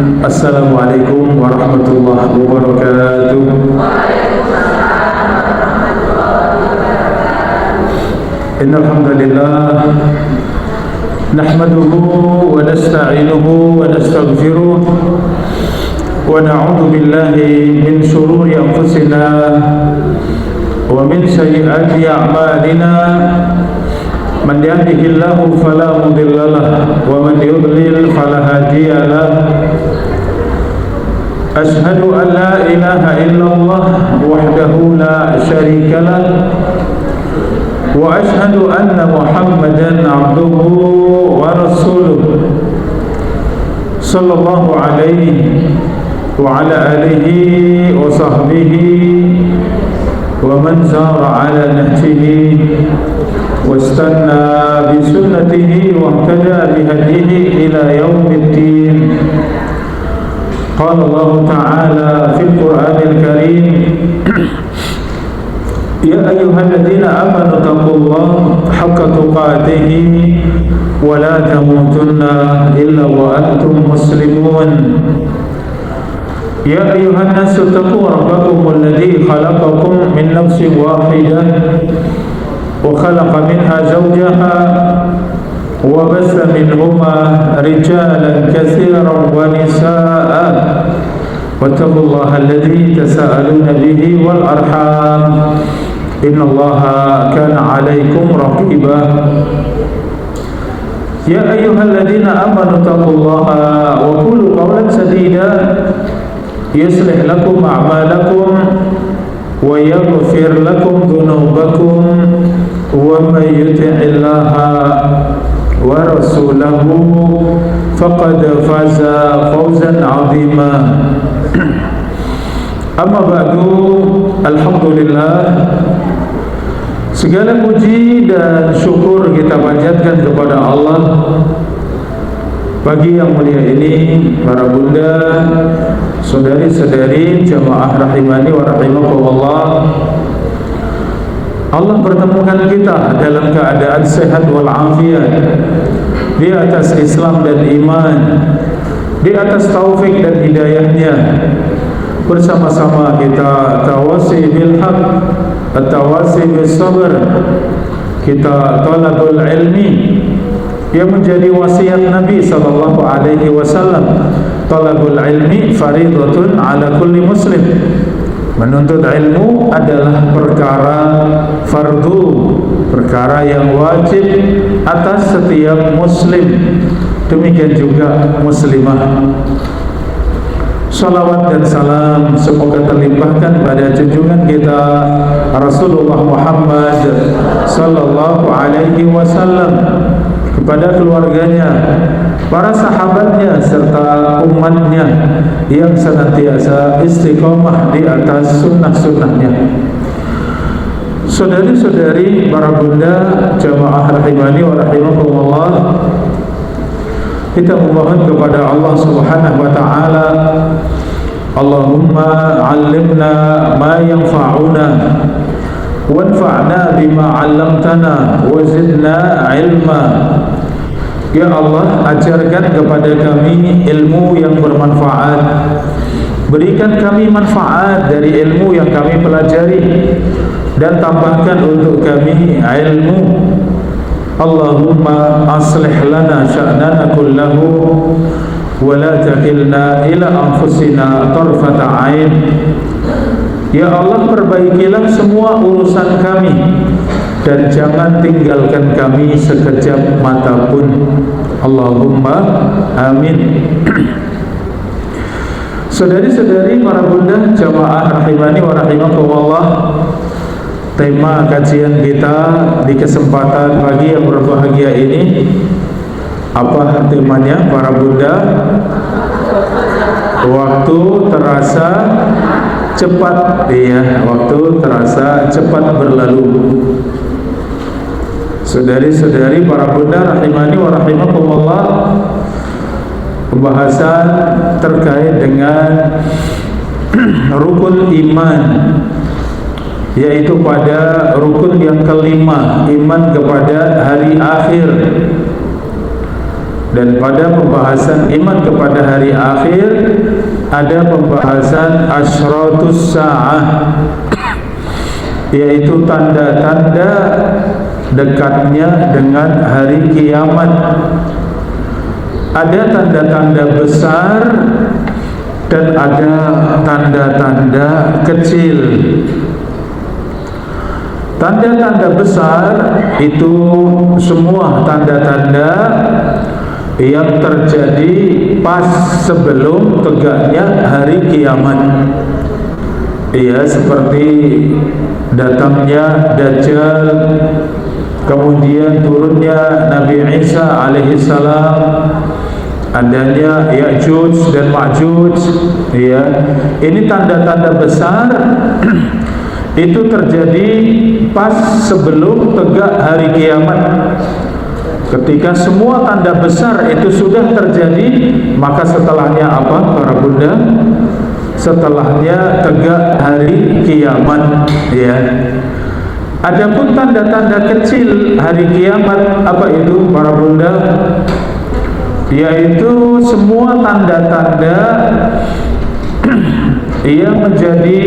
Assalamualaikum warahmatullahi wabarakatuh. Innal hamdalillah nahmaduhu wa nasta'inuhu wa nastaghfiruh wa na'udzu billahi min shururi anfusina wa min sayyiati a'malina. Man yahdihillahu fala mudilla lahu wa man yudlil fala hadiya lahu. Ashhadu an la ilaha illallah wahdahu la syarika lahu wa ashhadu anna Muhammadan abduhu wa rasuluh sallallahu alaihi wa ala alihi wa sahbihi wa man sara ala nahjihi واستنى بسنته واهتدى بهديه إلى يوم الدين. قال الله تعالى في القرآن الكريم يا أيها الذين آمنوا اتقوا الله حق تقاته ولا تموتن إلا وأنتم مسلمون. يا أيها الناس اتقوا ربكم الذي خلقكم من نفس واحدة وخلق منها زوجها وبث منهما رجالا كثيرا ونساء واتقوا الله الذي تساءلون به والأرحام إن الله كان عليكم رقيبا. يا أيها الذين آمنوا اتقوا الله وقولوا قولا سديدا يصلح لكم أعمالكم ويغفر لكم ذنوبكم ومن يطع الله ورسوله فقد فاز فوزا عظيما. Amma ba'du, alhamdulillah, segala puji dan syukur kita panjatkan kepada Allah. Pagi yang mulia ini, para bunda, saudari-saudari jamaah rahimani wa rahimakumullah, Allah pertemukan kita dalam keadaan sehat walafiat, di atas Islam dan iman, di atas taufik dan hidayahnya. Bersama-sama kita tawasi bil haq, tawasi bis sabr, kita talabul ilmi yang menjadi wasiat Nabi sallallahu alaihi wasallam. Talabul ilmi faridatun ala kulli muslim. Menuntut ilmu adalah perkara fardu, perkara yang wajib atas setiap muslim. Demikian juga muslimah. Salawat dan salam semoga terlimpahkan pada junjungan kita Rasulullah Muhammad sallallahu alaihi wasallam, kepada keluarganya, para sahabatnya, serta umatnya yang senantiasa istiqomah di atas sunnah-sunnahnya. Saudari-saudari, para bunda, jamaah rahimani wa rahimakumullah, kita memohon kepada Allah Subhanahu wa taala, Allahumma 'allimna ma yanfa'una wanfa'na bima 'allamtana wa zidna 'ilma. Ya Allah, ajarkan kepada kami ilmu yang bermanfaat, berikan kami manfaat dari ilmu yang kami pelajari, dan tambahkan untuk kami ilmu. Allahumma aslih lana sya'nana kullahu wa la takilna ila anfusina tarfata 'ain. Ya Allah, perbaikilah semua urusan kami dan jangan tinggalkan kami sekejap mata pun. Allahumma amin. Saudari-saudari, para bunda, jamaah rahimani wa rahimakumullah, tema kajian kita di kesempatan pagi yang berbahagia ini, apa temanya para bunda? Waktu terasa cepat, iya, waktu terasa cepat berlalu. Saudari-saudari, para bunda rahimani wa rahimakumullah, pembahasan terkait dengan rukun iman, yaitu pada rukun yang kelima, iman kepada hari akhir. Dan pada pembahasan iman kepada hari akhir ada pembahasan asyratus sa'ah, yaitu tanda-tanda dekatnya dengan hari kiamat. Ada tanda-tanda besar dan ada tanda-tanda kecil. Tanda-tanda besar itu semua tanda-tanda yang terjadi pas sebelum tegaknya hari kiamat. Iya, seperti datangnya Dajjal, kemudian turunnya Nabi Isa alaihissalam, adanya Ya'juj dan Ma'juj. Ya, ini tanda-tanda besar itu terjadi pas sebelum tegak hari kiamat. Ketika semua tanda besar itu sudah terjadi, maka setelahnya apa para bunda? Setelahnya tegak hari kiamat. Ya. Adapun tanda-tanda kecil hari kiamat, apa itu para bunda? Yaitu semua tanda-tanda yang menjadi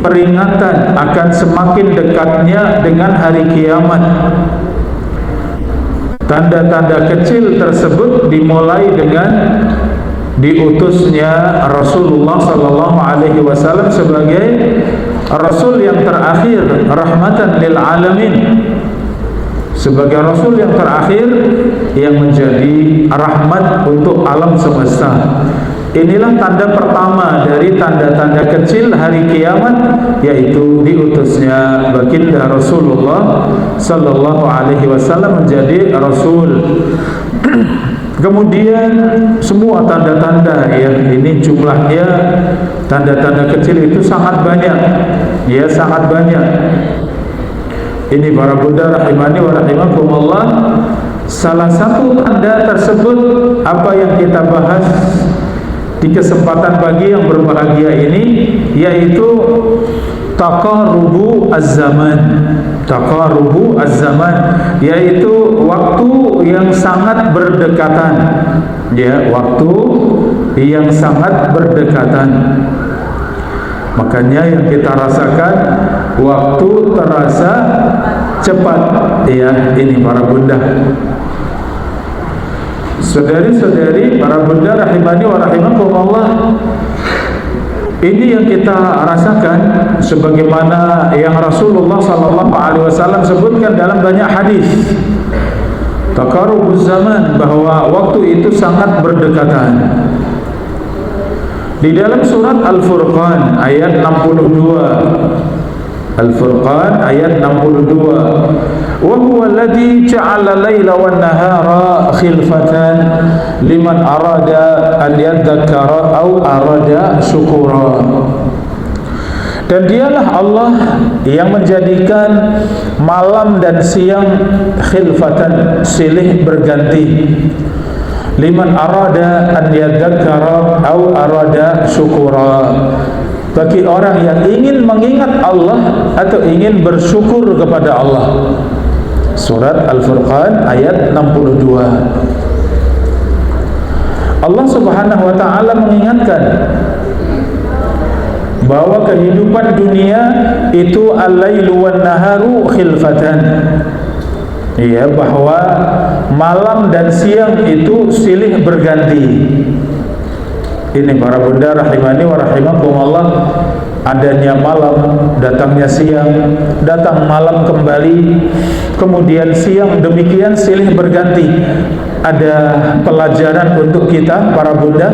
peringatan akan semakin dekatnya dengan hari kiamat. Tanda-tanda kecil tersebut dimulai dengan diutusnya Rasulullah sallallahu alaihi wasallam sebagai rasul yang terakhir, rahmatan lil alamin. Sebagai rasul yang terakhir yang menjadi rahmat untuk alam semesta. Inilah tanda pertama dari tanda-tanda kecil hari kiamat, yaitu diutusnya baginda Rasulullah sallallahu alaihi wasallam menjadi rasul. Kemudian semua tanda-tanda ya, ini jumlahnya tanda-tanda kecil itu sangat banyak. Ya, sangat banyak. Ini para bunda rahimani wa rahimakumullah. Salah satu tanda tersebut apa yang kita bahas di kesempatan pagi yang berbahagia ini, yaitu taqarubu az-zaman. Taqarubu az-zaman, yaitu waktu yang sangat berdekatan. Ya, waktu yang sangat berdekatan. Makanya yang kita rasakan waktu terasa cepat. Ya, ini para bunda. Saudari-saudari, para bunda rahimani wa rahimakumullah, ini yang kita rasakan sebagaimana yang Rasulullah sallallahu alaihi wasallam sebutkan dalam banyak hadis. Taqarubuz zaman, bahwa waktu itu sangat berdekatan. Di dalam surat Al-Furqan ayat 62, Al-Furqan ayat 62, wa huwa alladhi ja'ala laila wan nahara khilfatan liman arada an yadhakkara aw arada syukura. Dan dialah Allah yang menjadikan malam dan siang khilfatan, silih berganti, liman arada an yadhakkara aw arada syukura, bagi orang yang ingin mengingat Allah atau ingin bersyukur kepada Allah. Surat Al-Furqan ayat 62. Allah Subhanahu wa taala mengingatkan bahwa kehidupan dunia itu al-lailu wan naharu khilfatan. Ya, bahwa malam dan siang itu silih berganti. Ini para bunda rahimani wa rahimakumullah, adanya malam, datangnya siang, datang malam kembali, kemudian siang, demikian silih berganti. Ada pelajaran untuk kita para bunda?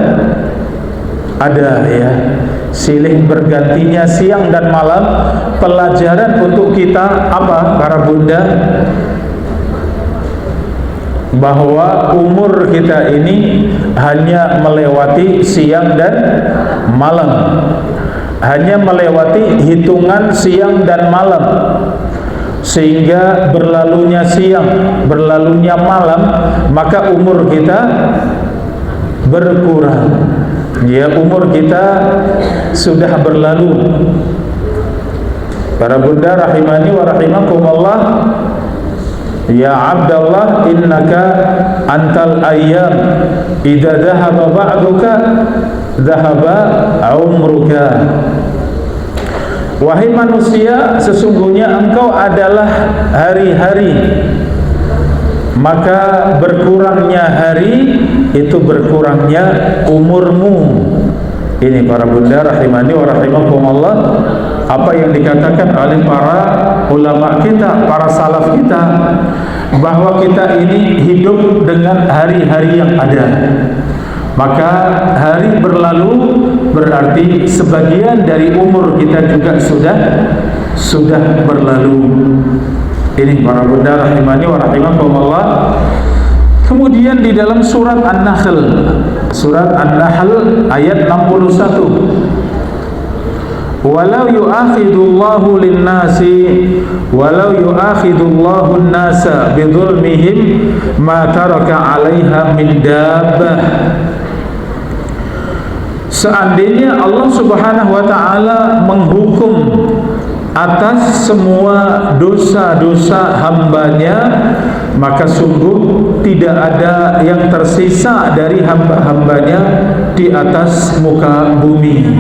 Ada ya, silih bergantinya siang dan malam. Pelajaran untuk kita apa para bunda? Bahwa umur kita ini hanya melewati siang dan malam, hanya melewati hitungan siang dan malam, sehingga berlalunya siang, berlalunya malam, maka umur kita berkurang. Ya, umur kita sudah berlalu. Para bunda rahimani wa rahimakumullah, Ya Abdallah, innaka antal ayyam, idza dhahaba ba'duka dhahaba umruka. Wahai manusia, sesungguhnya engkau adalah hari-hari, maka berkurangnya hari itu berkurangnya umurmu. Ini para bunda rahimani wa rahimakumullah, apa yang dikatakan oleh para ulama kita, para salaf kita, bahwa kita ini hidup dengan hari-hari yang ada. Maka hari berlalu berarti sebagian dari umur kita juga sudah berlalu. Ini para bunda rahimani wa rahimakumullah. Kemudian di dalam surat An-Nahl, surat An-Nahl ayat 61, walau yu'akhidullahu linnasi walau yu'akhidullahu an-nasa bidzulmihim ma taraka 'alaiha min dabbah. Seandainya Allah Subhanahu wa taala menghukum atas semua dosa-dosa hambanya, maka sungguh tidak ada yang tersisa dari hamba-hambanya di atas muka bumi.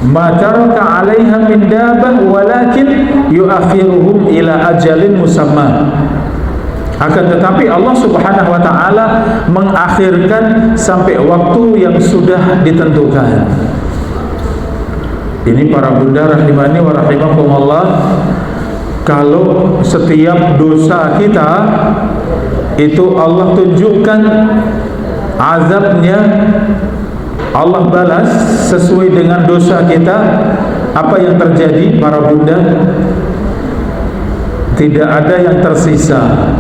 Ma taraka 'alaiha min dabbah walakin yu'akhiruhum ila ajalin musamma. Akan tetapi Allah Subhanahu wa taala mengakhirkan sampai waktu yang sudah ditentukan. Ini para bunda rahimani wa rahimakumullah, kalau setiap dosa kita itu Allah tunjukkan azabnya, Allah balas sesuai dengan dosa kita, apa yang terjadi para bunda? Tidak ada yang tersisa,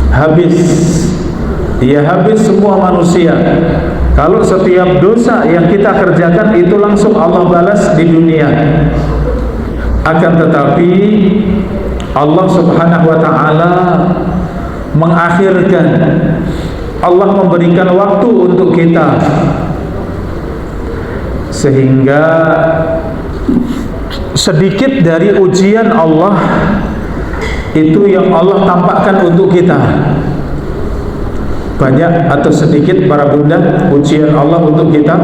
habis. Ya habis semua manusia. Kalau setiap dosa yang kita kerjakan itu langsung Allah balas di dunia. Akan tetapi Allah Subhanahu wa taala mengakhirkan, Allah memberikan waktu untuk kita, sehingga sedikit dari ujian Allah itu yang Allah tampakkan untuk kita. Banyak atau sedikit para bunda ujian Allah untuk kita?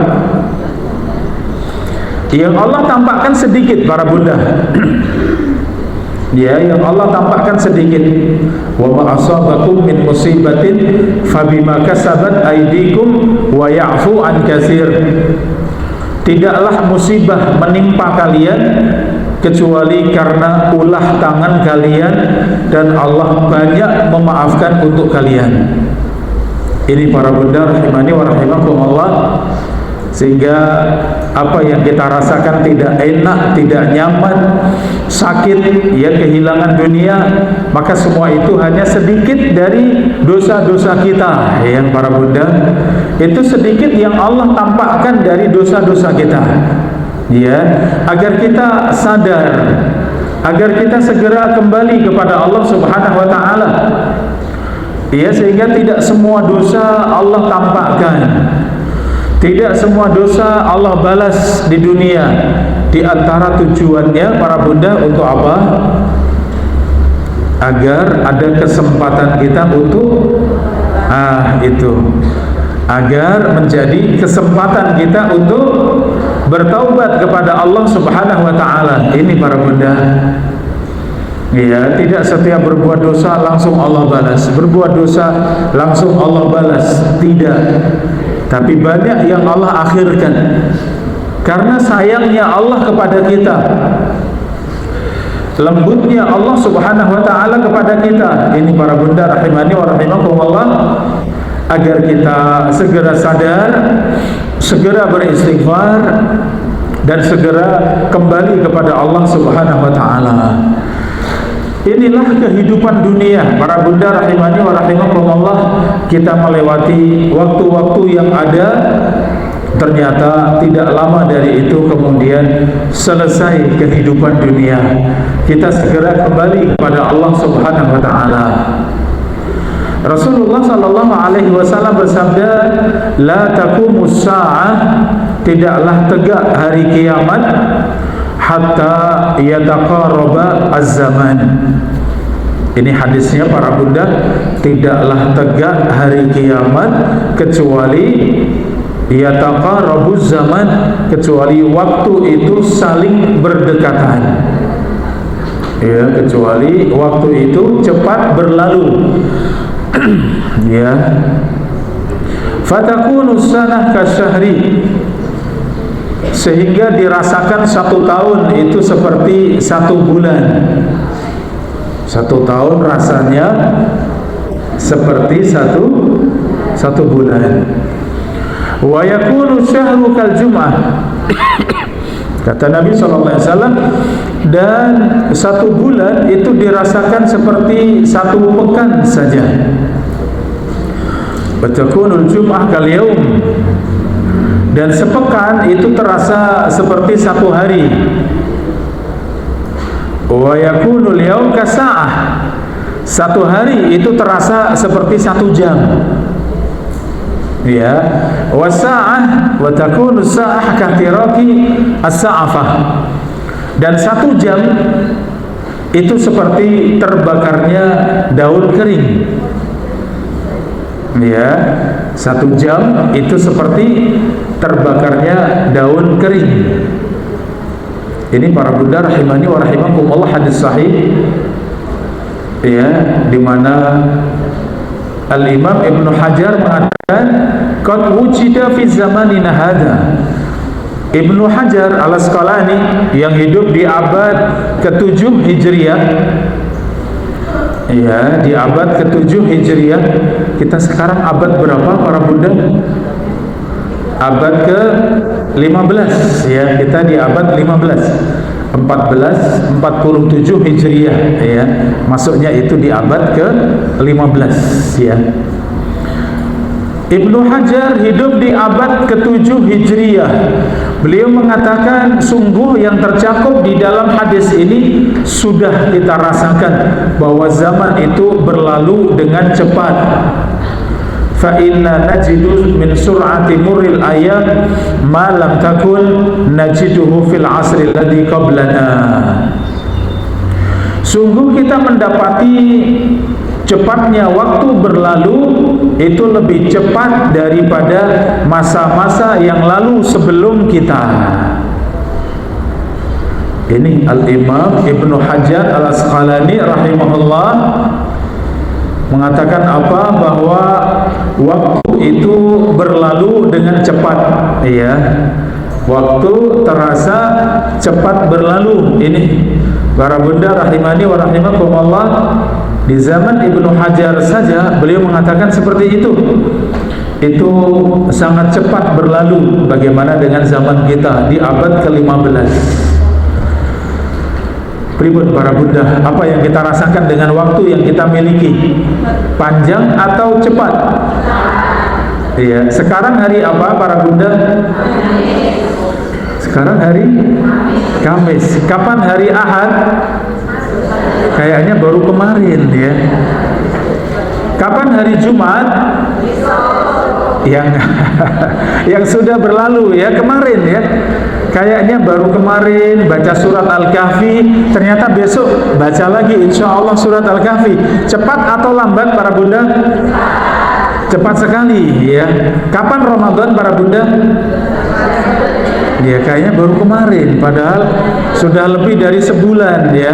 Yang Allah tampakkan sedikit para bunda. Ya, yang Allah tampakkan sedikit. Wa ma asabakum min musibatin fabima kasabat aydikum wa ya'fu an katsir. Tidaklah musibah menimpa kalian kecuali karena ulah tangan kalian, dan Allah banyak memaafkan untuk kalian. Ini para bunda rahimani wa rahimakumullah. Sehingga apa yang kita rasakan tidak enak, tidak nyaman, sakit, ya kehilangan dunia, maka semua itu hanya sedikit dari dosa-dosa kita. Yang para bunda, itu sedikit yang Allah tampakkan dari dosa-dosa kita, ya, agar kita sadar, agar kita segera kembali kepada Allah Subhanahu wa taala. Ya, sehingga tidak semua dosa Allah tampakkan, tidak semua dosa Allah balas di dunia. Di antara tujuannya para bunda untuk apa? Agar ada kesempatan kita untuk agar menjadi kesempatan kita untuk bertaubat kepada Allah Subhanahu wa taala. Ini para bunda. Ya, tidak setiap berbuat dosa langsung Allah balas, berbuat dosa langsung Allah balas, tidak. Tapi banyak yang Allah akhirkan karena sayangnya Allah kepada kita, lembutnya Allah Subhanahu wa taala kepada kita. Ini para bunda rahimani wa rahimakumullah, agar kita segera sadar, segera beristighfar, dan segera kembali kepada Allah Subhanahu wa taala. Inilah kehidupan dunia para bunda rahimani wa rahimakumullah. Kita melewati waktu-waktu yang ada, ternyata tidak lama dari itu kemudian selesai kehidupan dunia. Kita segera kembali kepada Allah Subhanahu wa taala. Rasulullah sallallahu alaihi wasallam bersabda, la taqumus saa'ah, tidaklah tegak hari kiamat hatta yataqarraba az-zaman. Ini hadisnya para bunda, tidaklah tegak hari kiamat kecuali yataqarrabuz zaman, kecuali waktu itu saling berdekatan. Ya, kecuali waktu itu cepat berlalu. Ya. Fatakunu sanah kasyahri, sehingga dirasakan 1 tahun itu seperti 1 bulan. 1 tahun rasanya seperti satu bulan. Wa yakunu syahru kal jum'ah. Kata Nabi SAW, dan 1 bulan itu dirasakan seperti 1 pekan saja. Wa takunul jum'ah kal yaum, dan sepekan itu terasa seperti 1 hari. Wa yakunul yaum kasa'ah, 1 hari itu terasa seperti 1 jam. Ya, wa sa'ah wa takunu sa'ah kahtiraki as-sa'afah, dan 1 jam itu seperti terbakarnya daun kering. Ya, 1 jam itu seperti terbakarnya daun kering. Ini para bunda rahimani wa rahimakumullah, hadis sahih, ya, di mana Al-Imam Ibnu Hajar mengatakan qad wujida fi zamanina hadza. Ibnu Hajar Al-Asqalani yang hidup di abad ke-7 Hijriah, ya, di abad ke-7 Hijriah. Kita sekarang abad berapa para bunda? Abad ke-15, ya, kita di abad 15, 1447 Hijriah, ya, masuknya itu di abad ke-15, ya. Ibnu Hajar hidup di abad ke-7 Hijriah. Beliau mengatakan, sungguh yang tercakup di dalam hadis ini sudah kita rasakan bahwa zaman itu berlalu dengan cepat. Fa inna najidu min sur'ati murril ayam ma lam takun najiduhu fil asri alladhi qablana. Sungguh kita mendapati cepatnya waktu berlalu itu lebih cepat daripada masa-masa yang lalu sebelum kita. Ini Al-Imam Ibnu Hajar Al-Asqalani rahimahullah mengatakan apa? Bahwa waktu itu berlalu dengan cepat, ya. Waktu terasa cepat berlalu. Ini para bunda rahimani wa rahimakumullah, di zaman Ibnu Hajar saja beliau mengatakan seperti itu. Itu sangat cepat berlalu. Bagaimana dengan zaman kita di abad ke-15? Pribun para bunda, apa yang kita rasakan dengan waktu yang kita miliki? Panjang atau cepat? Iya. Sekarang hari apa para bunda? Sekarang hari Kamis. Kapan hari Ahad? Kayaknya baru kemarin, ya. Kapan hari Jumat? Yang sudah berlalu, ya, kemarin, ya. Kayaknya baru kemarin baca surat Al-Kahfi, ternyata besok baca lagi insya Allah surat Al-Kahfi. Cepat atau lambat para bunda? Cepat sekali, ya. Kapan Ramadan para bunda? Ya, kayaknya baru kemarin, padahal sudah lebih dari sebulan, ya.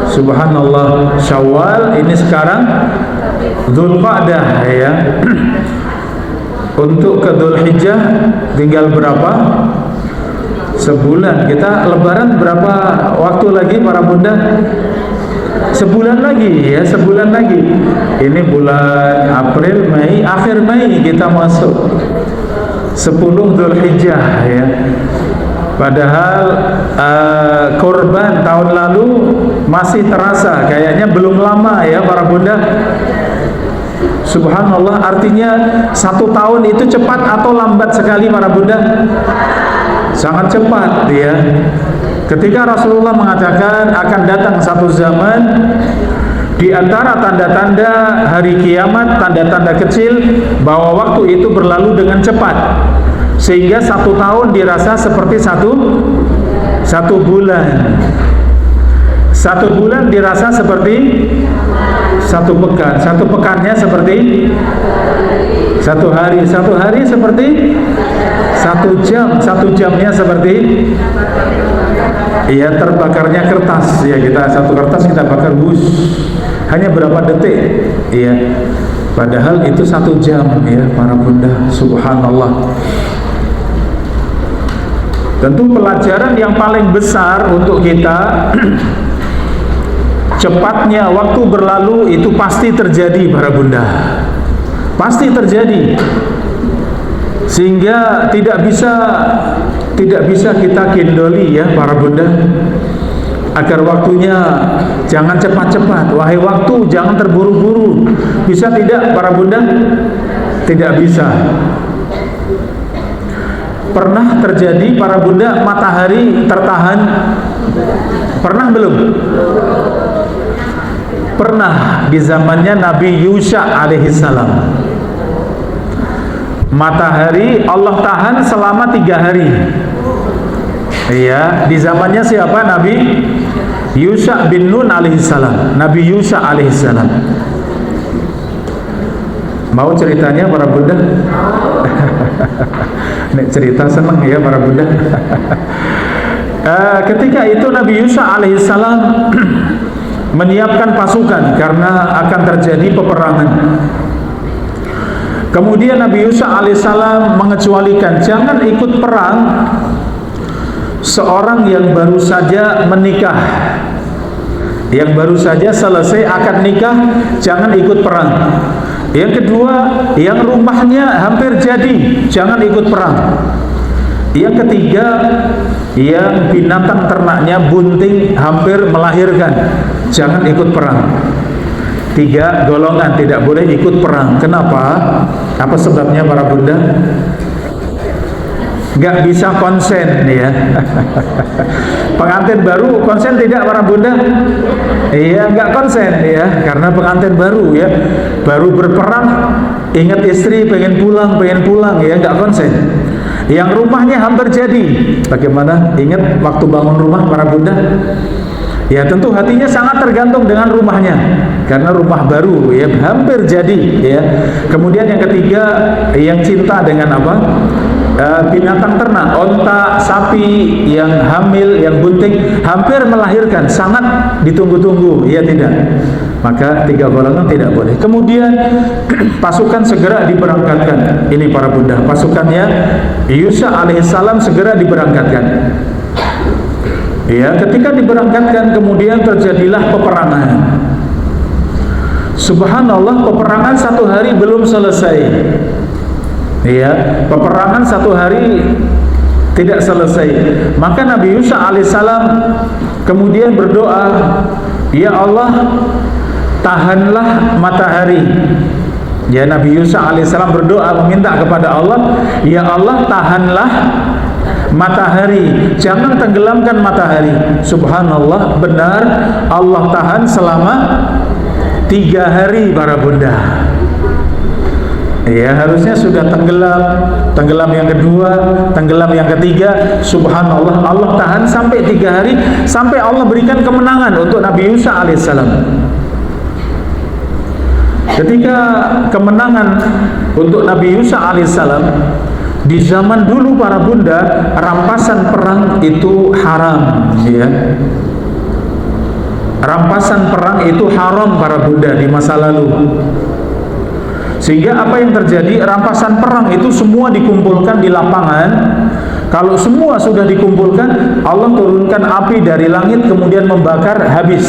Subhanallah. Syawal, ini sekarang Dzulqa'dah, ya. Untuk ke Dzulhijjah tinggal berapa? Sebulan. Kita lebaran berapa waktu lagi para bunda? Sebulan lagi, ya, sebulan lagi. Ini bulan April, Mei, akhir Mei kita masuk 10 Dzulhijjah, ya. Padahal kurban tahun lalu masih terasa, kayaknya belum lama, ya para bunda. Subhanallah, artinya 1 tahun itu cepat atau lambat sekali para bunda? Sangat cepat, ya. Ketika Rasulullah mengatakan akan datang satu zaman di antara tanda-tanda hari kiamat, tanda-tanda kecil bahwa waktu itu berlalu dengan cepat, sehingga 1 tahun dirasa seperti 1 bulan. 1 bulan dirasa seperti 1 pekan. 1 pekannya seperti 1 hari. 1 hari seperti 1 jam. 1 jamnya seperti terbakarnya kertas. Ya, kita 1 kertas kita bakar hanya berapa detik. Ya, padahal itu 1 jam ya para bunda. Subhanallah. Tentu pelajaran yang paling besar untuk kita, cepatnya waktu berlalu itu pasti terjadi para bunda, pasti terjadi, sehingga tidak bisa kita kendoli ya para bunda, agar waktunya jangan cepat-cepat. Wahai waktu, jangan terburu-buru. Bisa tidak para bunda? Tidak bisa. Pernah terjadi para bunda matahari tertahan? Pernah belum? Pernah di zamannya Nabi Yusha alaihissalam. Matahari Allah tahan selama 3 hari. Iya, di zamannya siapa? Nabi Yusha bin Nun alaihissalam. Nabi Yusha alaihissalam. Mau ceritanya para bunda? Nek cerita seneng ya para bunda. Ketika itu Nabi Yusha alaihissalam menyiapkan pasukan karena akan terjadi peperangan. Kemudian Nabi Yusha alaihissalam mengecualikan jangan ikut perang seorang yang baru saja menikah, yang baru saja selesai akad nikah, jangan ikut perang. Yang kedua, yang rumahnya hampir jadi, jangan ikut perang. Yang ketiga, yang binatang ternaknya bunting hampir melahirkan, jangan ikut perang. 3 golongan tidak boleh ikut perang. Kenapa? Apa sebabnya para bunda? Gak bisa konsen ya. Pengantin baru konsen tidak para bunda? Iya, gak konsen ya, karena pengantin baru ya, baru berperang, ingat istri pengen pulang ya, gak konsen. Yang rumahnya hampir jadi, bagaimana? Ingat waktu bangun rumah para bunda? Ya tentu hatinya sangat tergantung dengan rumahnya, karena rumah baru ya, hampir jadi ya. Kemudian yang ketiga, yang cinta dengan apa? Binatang ternak, onta, sapi yang hamil, yang bunting hampir melahirkan, sangat ditunggu-tunggu, ya tidak? Maka 3 golongan tidak boleh. Kemudian pasukan segera diberangkatkan. Ini para bunda, pasukannya Yusha alaihissalam segera diberangkatkan. Ya, ketika diberangkatkan kemudian terjadilah peperangan. Subhanallah, peperangan 1 hari belum selesai. Ya, peperangan 1 hari tidak selesai. Maka Nabi Yusha alaihissalam kemudian berdoa, ya Allah, tahanlah matahari. Ya, Nabi Yusha alaihissalam berdoa meminta kepada Allah, ya Allah, tahanlah matahari, jangan tenggelamkan matahari. Subhanallah, benar Allah tahan selama 3 hari para bunda. Ya, harusnya sudah tenggelam yang kedua, tenggelam yang ketiga. Subhanallah, Allah tahan sampai 3 hari, sampai Allah berikan kemenangan untuk Nabi Yusha alaihissalam. Ketika kemenangan untuk Nabi Yusha alaihissalam, di zaman dulu para bunda, rampasan perang itu haram ya. Rampasan perang itu haram para bunda di masa lalu. Sehingga apa yang terjadi, rampasan perang itu semua dikumpulkan di lapangan. Kalau semua sudah dikumpulkan, Allah turunkan api dari langit kemudian membakar habis.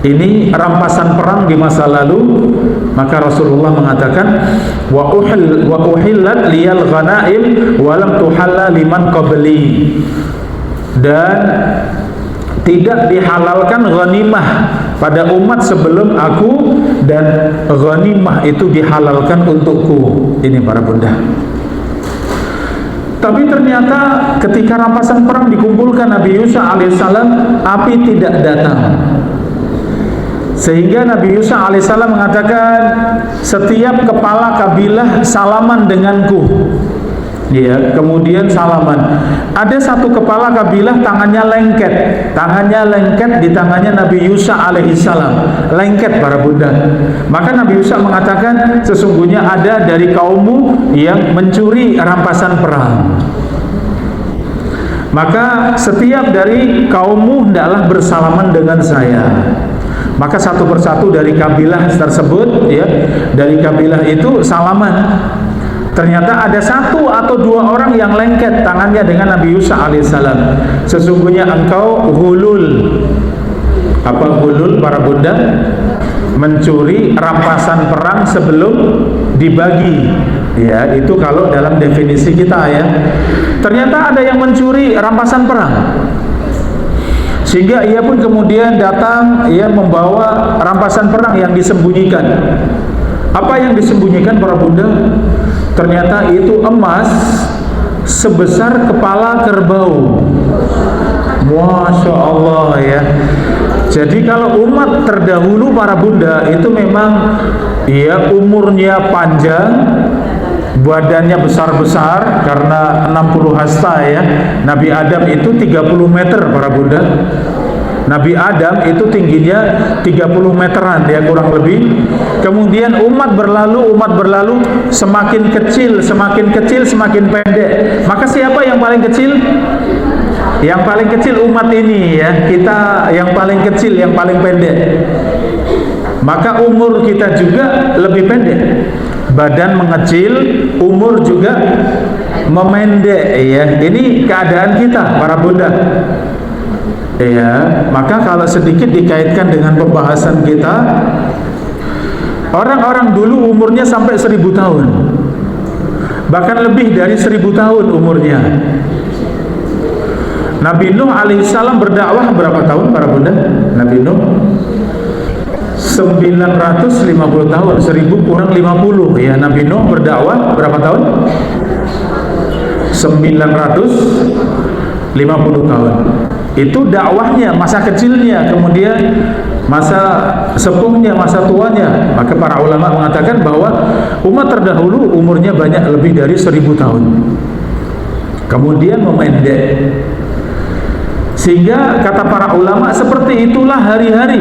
Ini rampasan perang di masa lalu. Maka Rasulullah mengatakan, wa uhillat liyal ghanaim wa lam tuhalla liman qabli. Dan tidak dihalalkan ghanimah pada umat sebelum aku, dan ghanimah itu dihalalkan untukku. Ini para bunda. Tapi ternyata ketika rampasan perang dikumpulkan Nabi Yusha alaihissalam, api tidak datang. Sehingga Nabi Yusha alaihissalam mengatakan, setiap kepala kabilah salaman denganku. Ya, kemudian salaman. Ada satu kepala kabilah tangannya lengket di tangannya Nabi Yusa alaihissalam, lengket para bunda. Maka Nabi Yusa mengatakan, sesungguhnya ada dari kaummu yang mencuri rampasan perang. Maka setiap dari kaummu hendaklah bersalaman dengan saya. Maka satu persatu dari kabilah tersebut, ya, dari kabilah itu salaman. Ternyata ada satu atau dua orang yang lengket tangannya dengan Nabi Yusa alaihissalam. Sesungguhnya engkau hulul. Apa hulul para bunda? Mencuri rampasan perang sebelum dibagi. Ya, itu kalau dalam definisi kita ya. Ternyata ada yang mencuri rampasan perang. Sehingga ia pun kemudian datang, ia membawa rampasan perang yang disembunyikan. Apa yang disembunyikan para bunda? Ternyata itu emas sebesar kepala kerbau. Masya Allah ya. Jadi kalau umat terdahulu para bunda itu memang ya umurnya panjang, badannya besar-besar karena 60 hasta ya. Nabi Adam itu 30 meter para bunda. Nabi Adam itu tingginya 30 meteran ya kurang lebih. Kemudian umat berlalu semakin kecil semakin pendek. Maka siapa yang paling kecil? Yang paling kecil umat ini ya, kita yang paling kecil, yang paling pendek. Maka umur kita juga lebih pendek. Badan mengecil, umur juga memendek ya. Ini keadaan kita para bunda. Ya, maka kalau sedikit dikaitkan dengan pembahasan kita, orang-orang dulu umurnya sampai 1000 tahun, bahkan lebih dari 1000 tahun umurnya. Nabi Nuh alaihissalam berdakwah berapa tahun para bunda? Nabi Nuh 950 tahun, 1000 kurang 50 ya. Nabi Nuh berdakwah berapa tahun? 950 tahun. Itu dakwahnya, masa kecilnya, kemudian masa sepuhnya, masa tuanya. Maka para ulama mengatakan bahwa umat terdahulu umurnya banyak lebih dari 1000 tahun, kemudian memendek. Sehingga kata para ulama, seperti itulah hari-hari.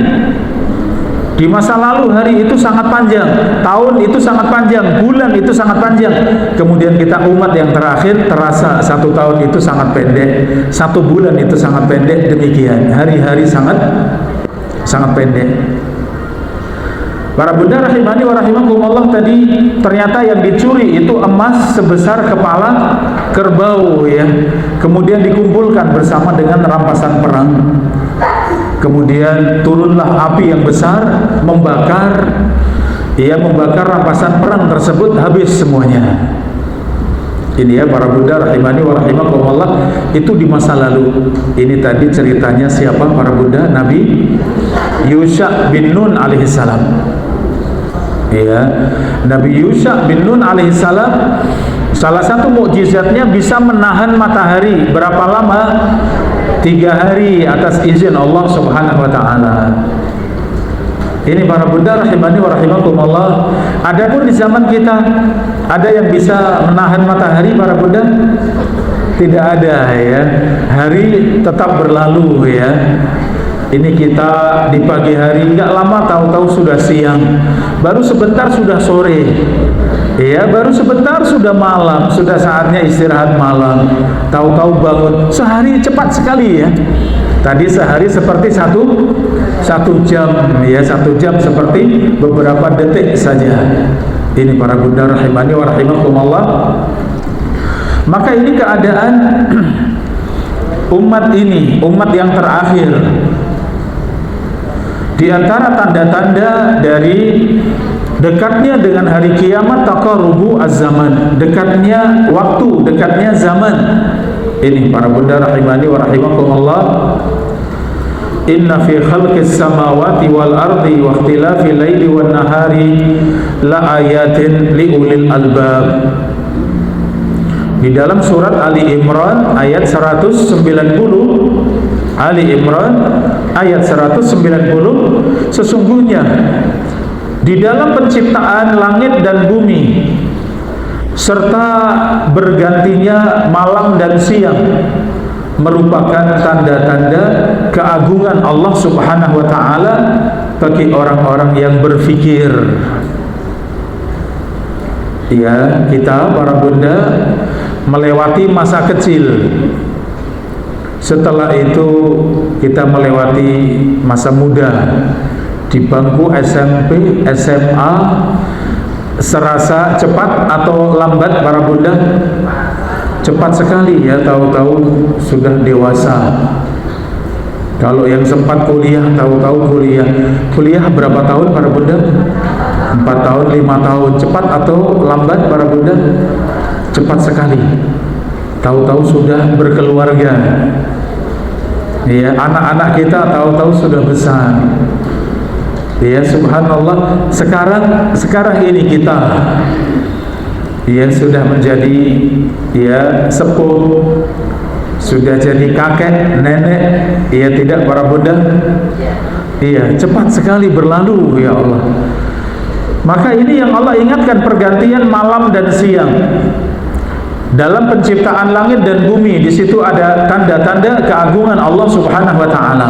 Di masa lalu hari itu sangat panjang, tahun itu sangat panjang, bulan itu sangat panjang. Kemudian kita umat yang terakhir terasa 1 tahun itu sangat pendek, 1 bulan itu sangat pendek. Demikian hari-hari sangat pendek. Para bunda rahimani wa rahimakumullah, tadi ternyata yang dicuri itu emas sebesar kepala kerbau ya. Kemudian dikumpulkan bersama dengan rampasan perang. Kemudian turunlah api yang besar membakar rampasan perang tersebut, habis semuanya. Ini ya para bunda rahimani wa rahimakumullah, itu di masa lalu. Ini tadi ceritanya siapa para bunda? Nabi Yusha bin Nun alaihissalam. Ya, Nabi Yusha bin Nun alaihissalam, salah satu mukjizatnya bisa menahan matahari berapa lama? 3 hari atas izin Allah subhanahu wa ta'ala. Ini para bunda rahimani wa rahimakumullah. Adapun di zaman kita, ada yang bisa menahan matahari para bunda? Tidak ada ya. Hari tetap berlalu ya. Ini kita di pagi hari, nggak lama tahu-tahu sudah siang, baru sebentar sudah sore. Ya, baru sebentar sudah malam, sudah saatnya istirahat malam. Tahu-tahu bangun, sehari cepat sekali ya. Tadi sehari seperti satu jam ya, 1 jam seperti beberapa detik saja. Ini para bunda rahimani wa rahimakumullah. Maka ini keadaan umat ini, umat yang terakhir. Di antara tanda-tanda dari dekatnya dengan hari kiamat, taqarrubu az-zaman, dekatnya waktu, dekatnya zaman. Ini para bunda rahimani wa rahimakumullah. Inna fi khalqis samawati wal ardi wa ikhtilafil laili wan nahari la ayatin li ulil albab. Di dalam surat Ali Imran ayat 190, Ali Imran ayat 190, sesungguhnya di dalam penciptaan langit dan bumi serta bergantinya malam dan siang merupakan tanda-tanda keagungan Allah Subhanahu wa taala bagi orang-orang yang berfikir. Ya, kita para bunda melewati masa kecil. Setelah itu kita melewati masa muda di bangku SMP, SMA. Serasa cepat atau lambat para bunda? Cepat sekali ya, tahu-tahu sudah dewasa. Kalau yang sempat kuliah, tahu-tahu kuliah berapa tahun para bunda? 4 tahun, 5 tahun. Cepat atau lambat para bunda? Cepat sekali. Tahu-tahu sudah berkeluarga. Ya, anak-anak kita tahu-tahu sudah besar. Ya, subhanallah, sekarang ini kita ya sudah menjadi ya sepuh, sudah jadi kakek, nenek, ya tidak para bunda? Iya, cepat sekali berlalu ya Allah. Maka ini yang Allah ingatkan, pergantian malam dan siang. Dalam penciptaan langit dan bumi, di situ ada tanda-tanda keagungan Allah Subhanahu wa taala.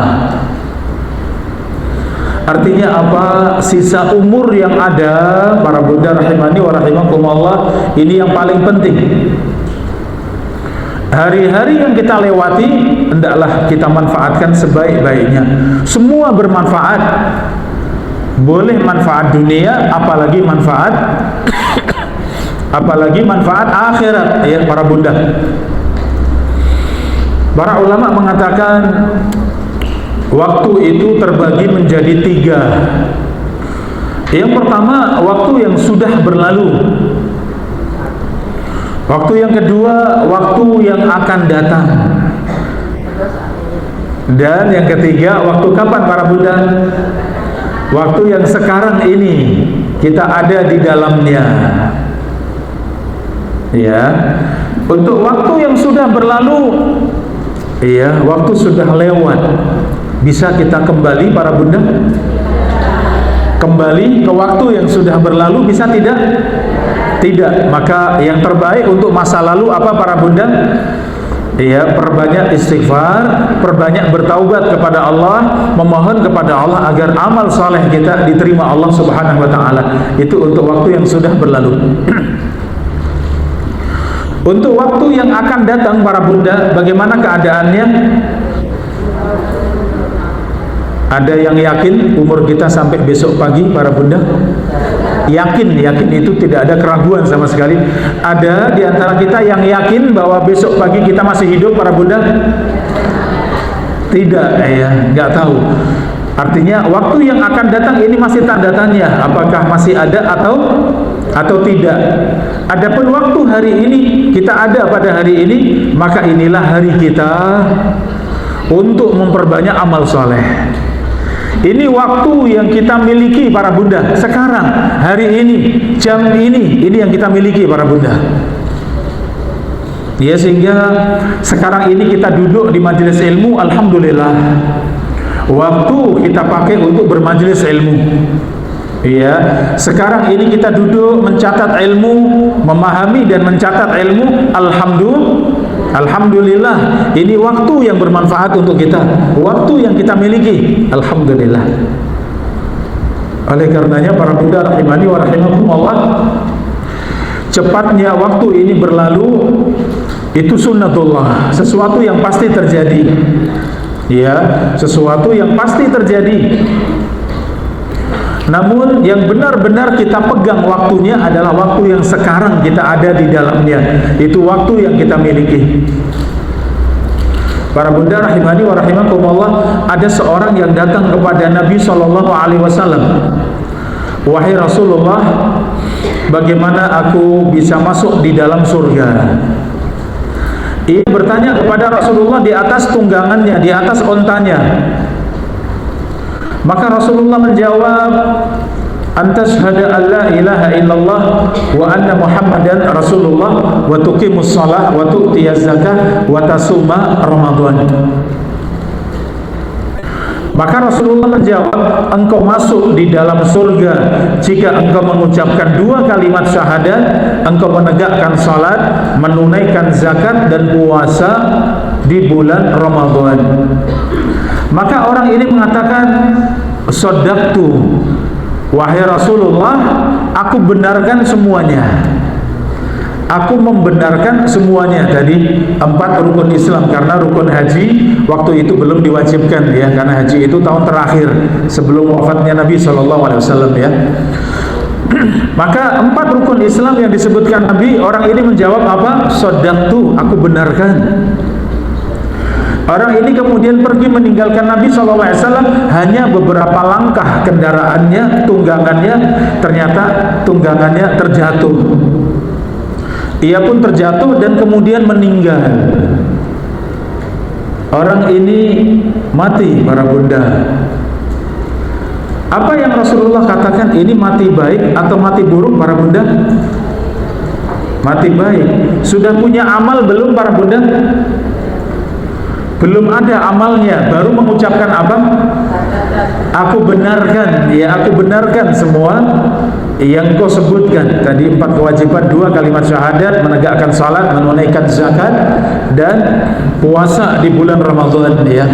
Artinya apa? Sisa umur yang ada para bunda rahimani wa rahimakumullah, ini yang paling penting. Hari-hari yang kita lewati hendaklah kita manfaatkan sebaik-baiknya. Semua bermanfaat. Boleh manfaat dunia, apalagi manfaat akhirat ya para bunda. Para ulama mengatakan waktu itu terbagi menjadi 3. Yang pertama, waktu yang sudah berlalu. Waktu yang kedua, waktu yang akan datang. Dan yang ketiga, waktu kapan para bunda? Waktu yang sekarang ini kita ada di dalamnya. Ya. Untuk waktu yang sudah berlalu, ya, waktu sudah lewat. Bisa kita kembali para bunda? Kembali ke waktu yang sudah berlalu bisa tidak? Tidak. Maka yang terbaik untuk masa lalu apa para bunda? Ya, perbanyak istighfar, perbanyak bertaubat kepada Allah, memohon kepada Allah agar amal saleh kita diterima Allah Subhanahu wa taala. Itu untuk waktu yang sudah berlalu. Untuk waktu yang akan datang para bunda, bagaimana keadaannya? Ada yang yakin umur kita sampai besok pagi para bunda? Yakin itu tidak ada keraguan sama sekali. Ada di antara kita yang yakin bahwa besok pagi kita masih hidup para bunda? Tidak, ya, nggak tahu. Artinya waktu yang akan datang ini masih tanda tanya, apakah masih ada atau tidak. Adapun waktu hari ini kita ada pada hari ini, maka inilah hari kita untuk memperbanyak amal soleh. Ini waktu yang kita miliki para bunda. Sekarang, hari ini, jam ini yang kita miliki para bunda. Ya, sehingga sekarang ini kita duduk di majelis ilmu, alhamdulillah. Waktu kita pakai untuk bermajelis ilmu. Ya, sekarang ini kita duduk mencatat ilmu, memahami dan mencatat ilmu, alhamdulillah. Ini waktu yang bermanfaat untuk kita, waktu yang kita miliki, alhamdulillah. Oleh karenanya para bunda rahimani wa rahimakumullah, cepatnya waktu ini berlalu itu sunnatullah, sesuatu yang pasti terjadi. Ya, sesuatu yang pasti terjadi. Namun yang benar-benar kita pegang waktunya adalah waktu yang sekarang kita ada di dalamnya. Itu waktu yang kita miliki. Para bunda rahimani wa rahimakumullah, ada seorang yang datang kepada Nabi SAW. Wahai Rasulullah, bagaimana aku bisa masuk di dalam surga? Ia bertanya kepada Rasulullah di atas tunggangannya, di atas ontanya. Maka Rasulullah menjawab, antashhadu an la ilaha illallah wa anna Muhammadan Rasulullah wa tuqimus shalah wa tu'tiyaz zakah wa tasuma Ramadan. Maka Rasulullah menjawab, engkau masuk di dalam surga jika engkau mengucapkan 2 kalimat syahadat, engkau menegakkan salat, menunaikan zakat dan puasa di bulan Ramadan. Maka orang ini mengatakan, shadaqtu, wahai Rasulullah, aku benarkan semuanya. Aku membenarkan semuanya tadi 4 rukun Islam, karena rukun haji waktu itu belum diwajibkan ya, karena haji itu tahun terakhir sebelum wafatnya Nabi SAW ya. Maka 4 rukun Islam yang disebutkan Nabi, orang ini menjawab apa? Shadaqtu, aku benarkan. Orang ini kemudian pergi meninggalkan Nabi SAW hanya beberapa langkah kendaraannya, tunggangannya, ternyata tunggangannya terjatuh. Ia pun terjatuh dan kemudian meninggal. Orang ini mati, para bunda. Apa yang Rasulullah katakan, ini mati baik atau mati buruk, para bunda? Mati baik. Sudah punya amal belum, para bunda? Belum ada amalnya, baru mengucapkan apa? Aku benarkan, ya aku benarkan semua yang kau sebutkan tadi, 4 kewajiban, 2 kalimat syahadat, menegakkan salat, menunaikan zakat dan puasa di bulan Ramadan ya.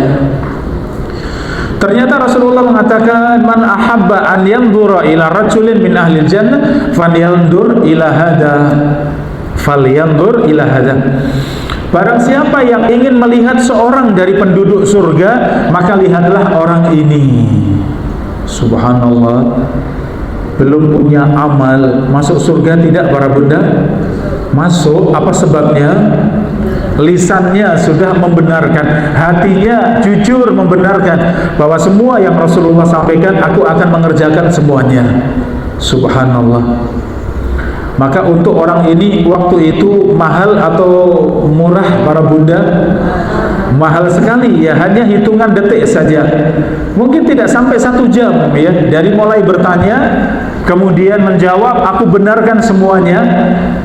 Ternyata Rasulullah mengatakan, man ahabba an yanzura ila rajulin min ahli jannah falyanzur ila hada, falyanzur ila hada. Barang siapa yang ingin melihat seorang dari penduduk surga, maka lihatlah orang ini. Subhanallah, belum punya amal, masuk surga tidak, para bunda? Masuk. Apa sebabnya? Lisannya sudah membenarkan, hatinya jujur membenarkan bahwa semua yang Rasulullah sampaikan, aku akan mengerjakan semuanya. Subhanallah. Maka untuk orang ini waktu itu mahal atau murah, para bunda? Mahal sekali ya, hanya hitungan detik saja. Mungkin tidak sampai 1 jam ya, dari mulai bertanya kemudian menjawab, aku benarkan semuanya.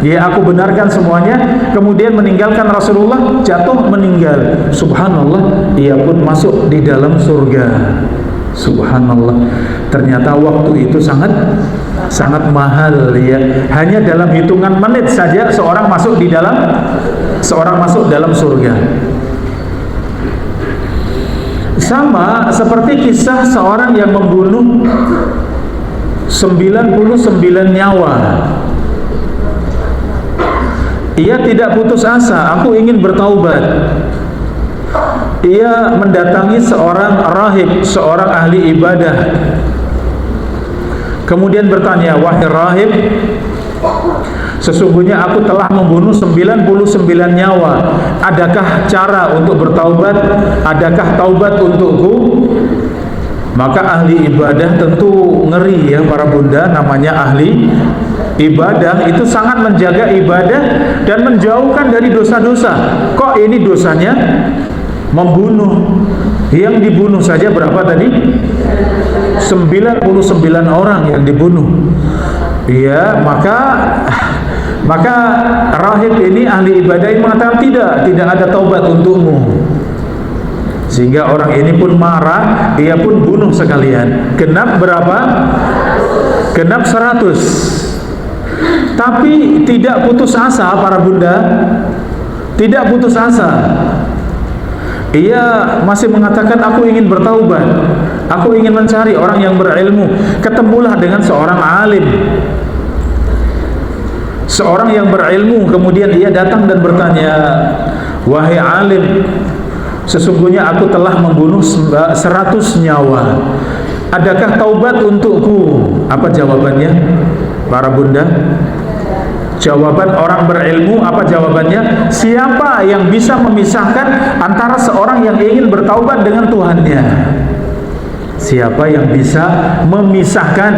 Ya, aku benarkan semuanya. Kemudian meninggalkan Rasulullah, jatuh meninggal. Subhanallah, ia pun masuk di dalam surga. Subhanallah. Ternyata waktu itu sangat mahal ya. Hanya dalam hitungan menit saja seorang masuk dalam surga. Sama seperti kisah seorang yang membunuh 99 nyawa. Ia tidak putus asa, aku ingin bertaubat. Ia mendatangi seorang rahib, seorang ahli ibadah. Kemudian bertanya, wahai rahib, sesungguhnya aku telah membunuh 99 nyawa. Adakah cara untuk bertaubat? Adakah taubat untukku? Maka ahli ibadah tentu ngeri ya, para bunda, namanya ahli ibadah itu sangat menjaga ibadah dan menjauhkan dari dosa-dosa. Kok ini dosanya membunuh? Yang dibunuh saja berapa tadi? 99 orang yang dibunuh. Iya, maka rahib ini, ahli ibadah ini mengatakan tidak ada taubat untukmu. Sehingga orang ini pun marah, ia pun bunuh sekalian. Genap berapa? Genap 100. Tapi tidak putus asa, para bunda. Tidak putus asa. Ia masih mengatakan, aku ingin bertaubat, aku ingin mencari orang yang berilmu. Ketemulah dengan seorang alim, seorang yang berilmu. Kemudian ia datang dan bertanya, wahai alim, sesungguhnya aku telah membunuh 100 nyawa. Adakah taubat untukku? Apa jawabannya, para bunda? Jawaban orang berilmu apa jawabannya? Siapa yang bisa memisahkan antara seorang yang ingin bertaubat dengan Tuhannya? Siapa yang bisa memisahkan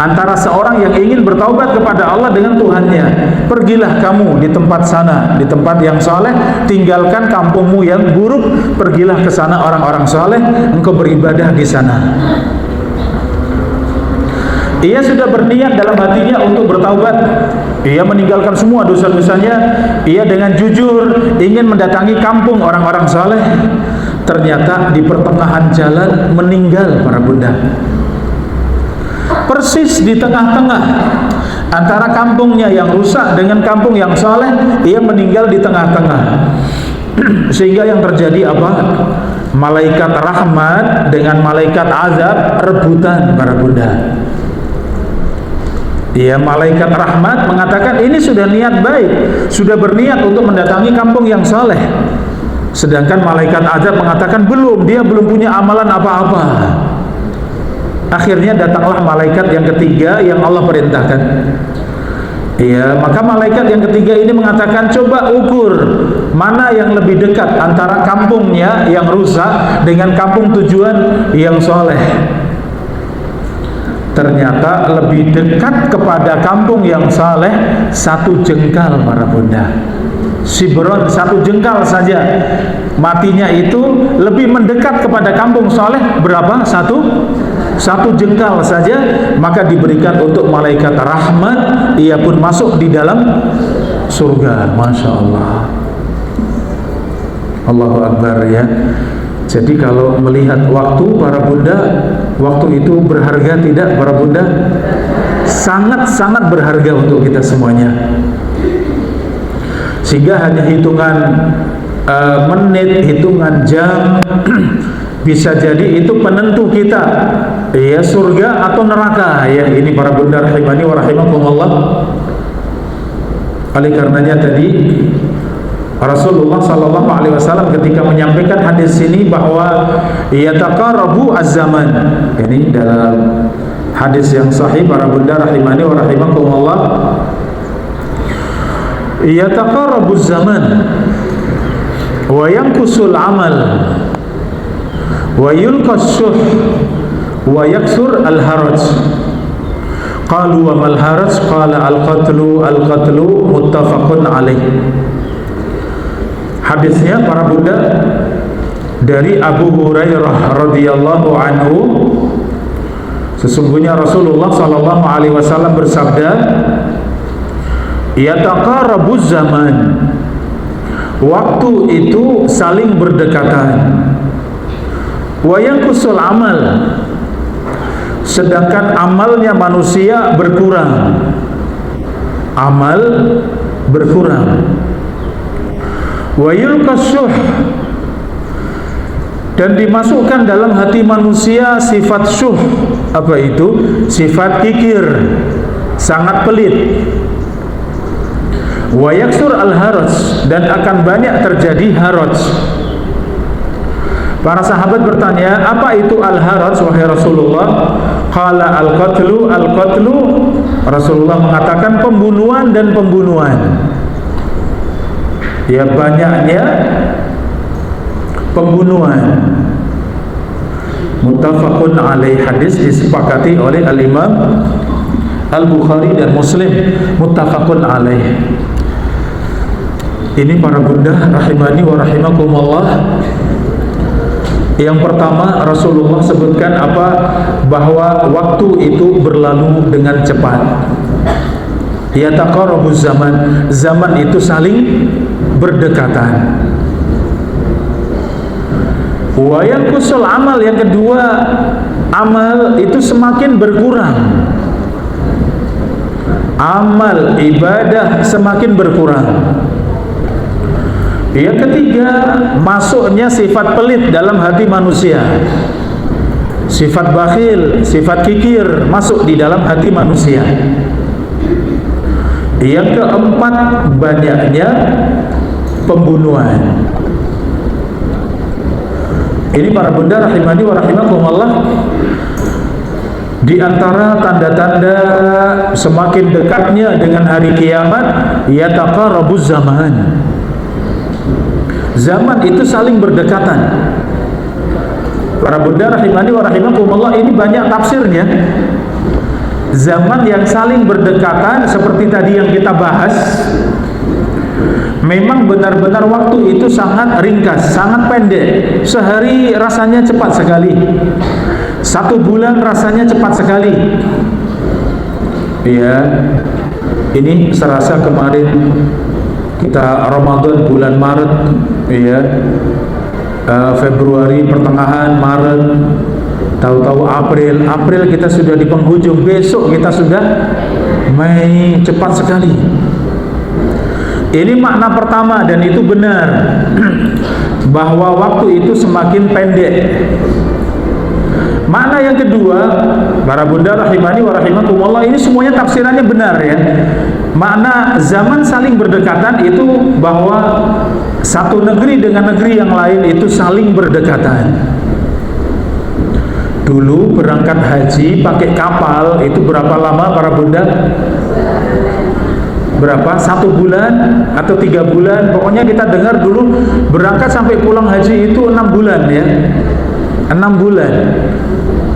antara seorang yang ingin bertaubat kepada Allah dengan Tuhannya? Pergilah kamu di tempat sana, di tempat yang saleh, tinggalkan kampungmu yang buruk, pergilah ke sana orang-orang saleh, engkau beribadah di sana. Ia sudah berniat dalam hatinya untuk bertaubat. Ia meninggalkan semua dosa-dosanya. Ia dengan jujur ingin mendatangi kampung orang-orang saleh. ternyata di pertengahan jalan meninggal para bunda. Persis di tengah-tengah antara kampungnya yang rusak dengan kampung yang saleh, ia meninggal di tengah-tengah. Sehingga yang terjadi apa? Malaikat rahmat dengan malaikat azab rebutan para bunda. Ya, malaikat rahmat mengatakan ini sudah niat baik, sudah berniat untuk mendatangi kampung yang saleh. Sedangkan malaikat azab mengatakan belum, dia belum punya amalan apa-apa. Akhirnya datanglah malaikat yang ketiga yang Allah perintahkan. Ya, maka malaikat yang ketiga ini mengatakan, coba ukur mana yang lebih dekat antara kampungnya yang rusak dengan kampung tujuan yang soleh. Ternyata lebih dekat kepada kampung yang saleh 1 jengkal para bunda. Sibron, 1 jengkal saja matinya itu lebih mendekat kepada kampung saleh berapa? Satu jengkal saja, maka diberikan untuk malaikat rahmat, ia pun masuk di dalam surga. Masya Allah, Allahu Akbar ya. Jadi kalau melihat waktu para bunda, waktu itu berharga tidak para bunda? Sangat-sangat berharga untuk kita semuanya. Sehingga hanya hitungan menit, hitungan jam bisa jadi itu penentu kita ya surga atau neraka ya. Ini para bunda rahimani wa rahimakumullah. Oleh karenanya tadi Rasulullah sallallahu alaihi wasallam ketika menyampaikan hadis ini bahwa yataqarabu az-zaman, ini dalam hadis yang sahih para bunda rahimani wa rahimakumullah, yataqarabu az-zaman wa yanqusul amal wa yulqas syuh wa yaksur al-haraj. Qalu wa mal haraj? Qala al-qatlu muttafaqun alaih. Hadisnya para bunda dari Abu Hurairah radhiyallahu anhu, sesungguhnya Rasulullah sallallahu alaihi wasallam bersabda, yataqarabuz zaman, waktu itu saling berdekatan, wa yanqusul amal, sedangkan amalnya manusia berkurang, amal berkurang, wa yulqas syuh, dan dimasukkan dalam hati manusia sifat syuh. Apa itu? Sifat kikir, sangat pelit. Wa yaksur al-haraj, dan akan banyak terjadi haraj. Para sahabat bertanya, apa itu al-haraj wahai Rasulullah? Qala al-qatlu. Rasulullah mengatakan pembunuhan dan pembunuhan. Ya, banyaknya pembunuhan. Muttafaqun alaih, hadis disepakati oleh al-Imam Al-Bukhari dan Muslim, muttafaqun alaih. Ini para bunda rahimani wa rahimakumullah. Yang pertama Rasulullah sebutkan apa? Bahwa waktu itu berlalu dengan cepat. Yataqarabuz zaman, zaman itu saling berdekatan. Wa yanqusul amal, yang kedua amal itu semakin berkurang. Amal ibadah semakin berkurang. Yang ketiga, masuknya sifat pelit dalam hati manusia. Sifat bakhil, sifat kikir masuk di dalam hati manusia. Yang keempat, banyaknya pembunuhan. Ini para bunda rahimani wa rahimakumullah, di antara tanda-tanda semakin dekatnya dengan hari kiamat, yataqarabuz zaman. Zaman itu saling berdekatan. Para bunda rahimani wa rahimakumullah, ini banyak tafsirnya. Zaman yang saling berdekatan seperti tadi yang kita bahas, memang benar-benar waktu itu sangat ringkas, sangat pendek. Sehari rasanya cepat sekali, 1 bulan rasanya cepat sekali. Ya, ini serasa kemarin kita Ramadan bulan Maret, ya, Februari pertengahan, Maret, tahu-tahu April kita sudah di penghujung, besok kita sudah Mei, cepat sekali. Ini makna pertama dan itu benar bahwa waktu itu semakin pendek. Makna yang kedua, para bunda rahimani wa rahimakumullah, ini semuanya tafsirannya benar ya. Makna zaman saling berdekatan itu bahwa satu negeri dengan negeri yang lain itu saling berdekatan. Dulu berangkat haji pakai kapal itu berapa lama para bunda? Berapa? 1 bulan atau 3 bulan? Pokoknya kita dengar dulu berangkat sampai pulang haji itu 6 bulan ya. 6 bulan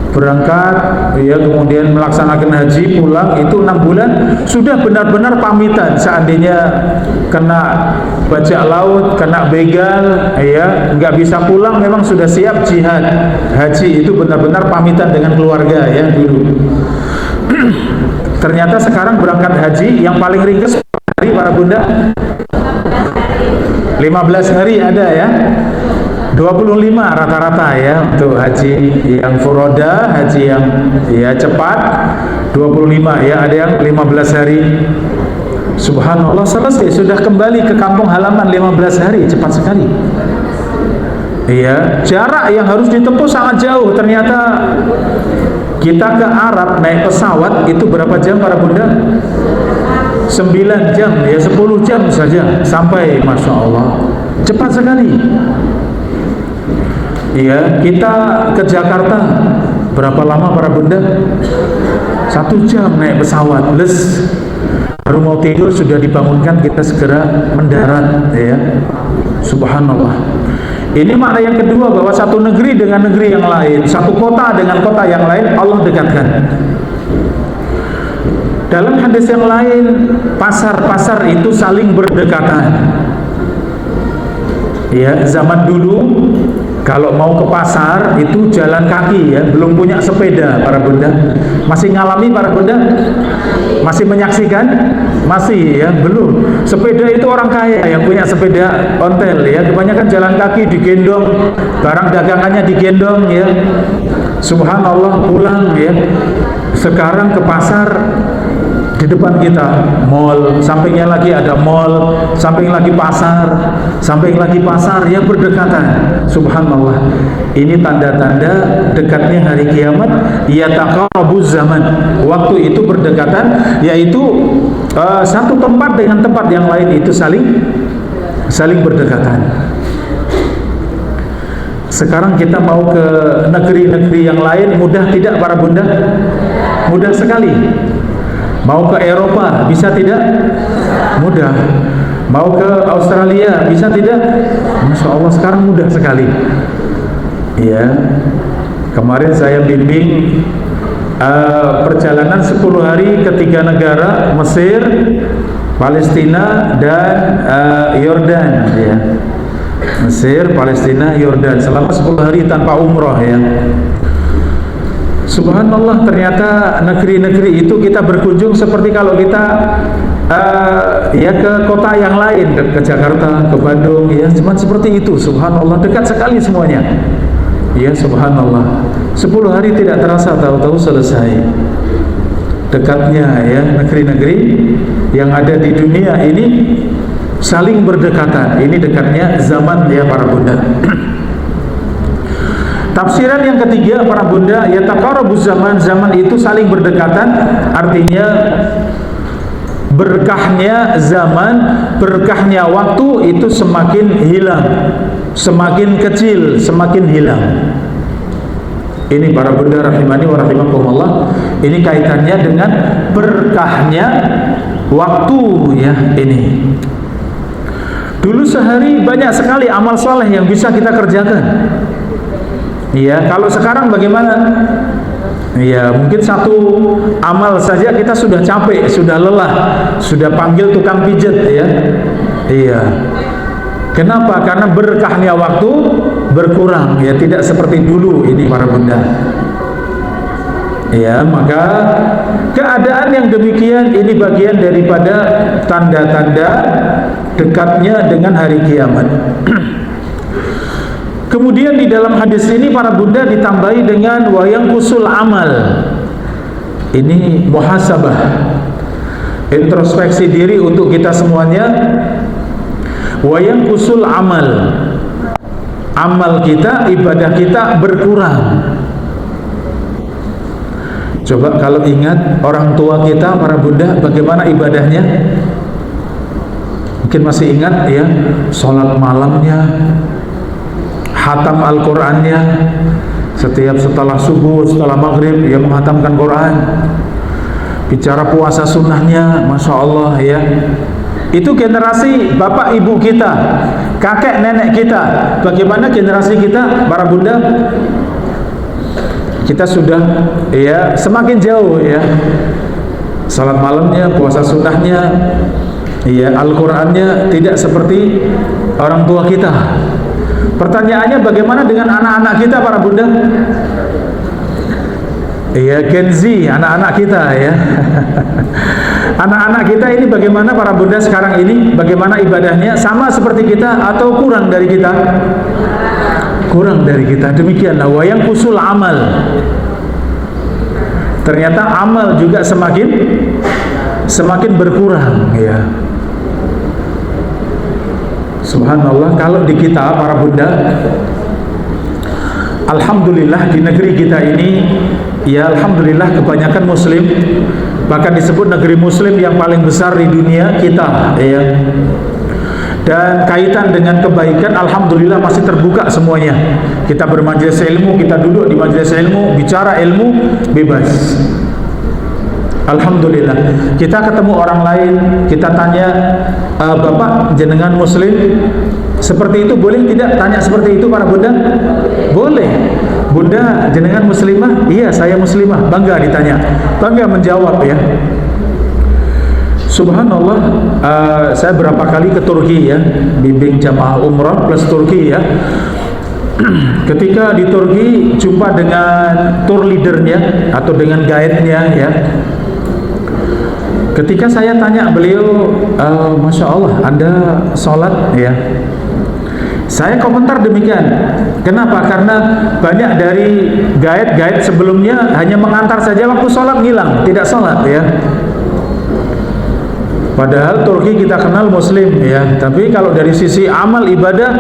berangkat ya, kemudian melaksanakan haji, pulang itu 6 bulan sudah benar-benar pamitan. Seandainya kena bajak laut, kena begal ya, nggak bisa pulang, memang sudah siap jihad. Haji itu benar-benar pamitan dengan keluarga ya dulu. Ternyata sekarang berangkat haji yang paling ringkas hari para bunda 15 hari ada ya, 25 rata-rata ya untuk haji yang furoda, haji yang ya cepat 25 ya, ada yang 15 hari. Subhanallah, selesai, sudah kembali ke kampung halaman 15 hari, cepat sekali. Iya, jarak yang harus ditempuh sangat jauh. Ternyata kita ke Arab naik pesawat itu berapa jam para bunda? 9 jam ya, 10 jam saja sampai, Masya Allah, cepat sekali. Iya, kita ke Jakarta berapa lama para bunda? 1 jam naik pesawat, les. Baru mau tidur sudah dibangunkan, kita segera mendarat ya. Subhanallah. Ini makna yang kedua, bahwa satu negeri dengan negeri yang lain, satu kota dengan kota yang lain Allah dekatkan. Dalam hadis yang lain, pasar-pasar itu saling berdekatan. Ya, zaman dulu kalau mau ke pasar itu jalan kaki ya, belum punya sepeda para bunda. Masih ngalami para bunda? Masih menyaksikan? Masih ya, belum. Sepeda itu orang kaya yang punya sepeda ontel ya, kebanyakan jalan kaki, digendong, barang dagangannya digendong ya. Subhanallah, pulang ya. Sekarang ke pasar, di depan kita mall, sampingnya lagi ada mall, samping lagi pasar, samping lagi pasar yang berdekatan. Subhanallah, ini tanda-tanda dekatnya hari kiamat. Yataqarabuz zaman, waktu itu berdekatan, yaitu satu tempat dengan tempat yang lain itu saling berdekatan. Sekarang kita mau ke negeri-negeri yang lain, mudah tidak para bunda? Mudah sekali. Mau ke Eropa bisa tidak? Mudah. Mau ke Australia bisa tidak? Masya Allah, sekarang mudah sekali. Ya, kemarin saya bimbing perjalanan 10 hari ke 3 negara, Mesir, Palestina, dan Yordan ya. Mesir, Palestina, Yordan selama 10 hari tanpa umroh ya. Subhanallah, ternyata negeri-negeri itu kita berkunjung seperti kalau kita ya ke kota yang lain, ke Jakarta, ke Bandung ya, cuma seperti itu. Subhanallah, dekat sekali semuanya ya. Subhanallah, 10 hari tidak terasa, tahu-tahu selesai. Dekatnya ya, negeri-negeri yang ada di dunia ini saling berdekatan. Ini dekatnya zaman ya para bunda. Tafsiran yang ketiga para bunda, yataqarabuz zaman, zaman itu saling berdekatan, artinya berkahnya zaman, berkahnya waktu itu semakin hilang, semakin kecil, semakin hilang. Ini para bunda rahimani wa rahimakumullah, ini kaitannya dengan berkahnya waktu ya ini. Dulu sehari banyak sekali amal soleh yang bisa kita kerjakan. Iya, kalau sekarang bagaimana? Iya, mungkin satu amal saja kita sudah capek, sudah lelah, sudah panggil tukang pijat ya. Iya. Kenapa? Karena berkahnya waktu berkurang ya, tidak seperti dulu ini para bunda. Ya, maka keadaan yang demikian ini bagian daripada tanda-tanda dekatnya dengan hari kiamat. Kemudian di dalam hadis ini para bunda ditambahi dengan wayang kusul amal. Ini muhasabah, introspeksi diri untuk kita semuanya. Wayang kusul amal, amal kita, ibadah kita berkurang. Coba kalau ingat orang tua kita, para bunda, bagaimana ibadahnya? Mungkin masih ingat ya, sholat malamnya, hatam Al-Qur'annya, setiap setelah subuh, setelah maghrib dia menghatamkan Quran. Bicara puasa sunnahnya, Masya Allah ya. Itu generasi bapak ibu kita, kakek nenek kita. Bagaimana generasi kita, para bunda? Kita sudah ya semakin jauh ya. Salat malamnya, puasa sunnahnya, ya Al-Qur'annya tidak seperti orang tua kita. Pertanyaannya bagaimana dengan anak-anak kita, para bunda? Ya Gen Z, anak-anak kita ya. Anak-anak kita ini bagaimana, para bunda, sekarang ini? Bagaimana ibadahnya? Sama seperti kita atau kurang dari kita? Kurang dari kita. Demikianlah wayang kusul amal. Ternyata amal juga semakin berkurang ya. Subhanallah, kalau di kita, para bunda, alhamdulillah di negeri kita ini ya, alhamdulillah kebanyakan muslim, bahkan disebut negeri muslim yang paling besar di dunia kita ya. Dan kaitan dengan kebaikan, alhamdulillah masih terbuka semuanya. Kita bermajelis ilmu, kita duduk di majelis ilmu, bicara ilmu bebas. Alhamdulillah. Kita ketemu orang lain, kita tanya, Bapak jenengan muslim, seperti itu boleh tidak? Tanya seperti itu, para bunda? Boleh. Bunda jenengan muslimah? Iya, saya muslimah. Bangga ditanya, bangga menjawab ya. Subhanallah, saya berapa kali ke Turki ya, bimbing jamaah umrah plus Turki ya. Ketika di Turki jumpa dengan tour leadernya atau dengan guide-nya ya. Ketika saya tanya beliau, Masya Allah, Anda sholat ya. Saya komentar demikian. Kenapa? Karena banyak dari guide-guide sebelumnya hanya mengantar saja, waktu sholat ngilang, tidak sholat ya. Padahal Turki kita kenal muslim ya, tapi kalau dari sisi amal ibadah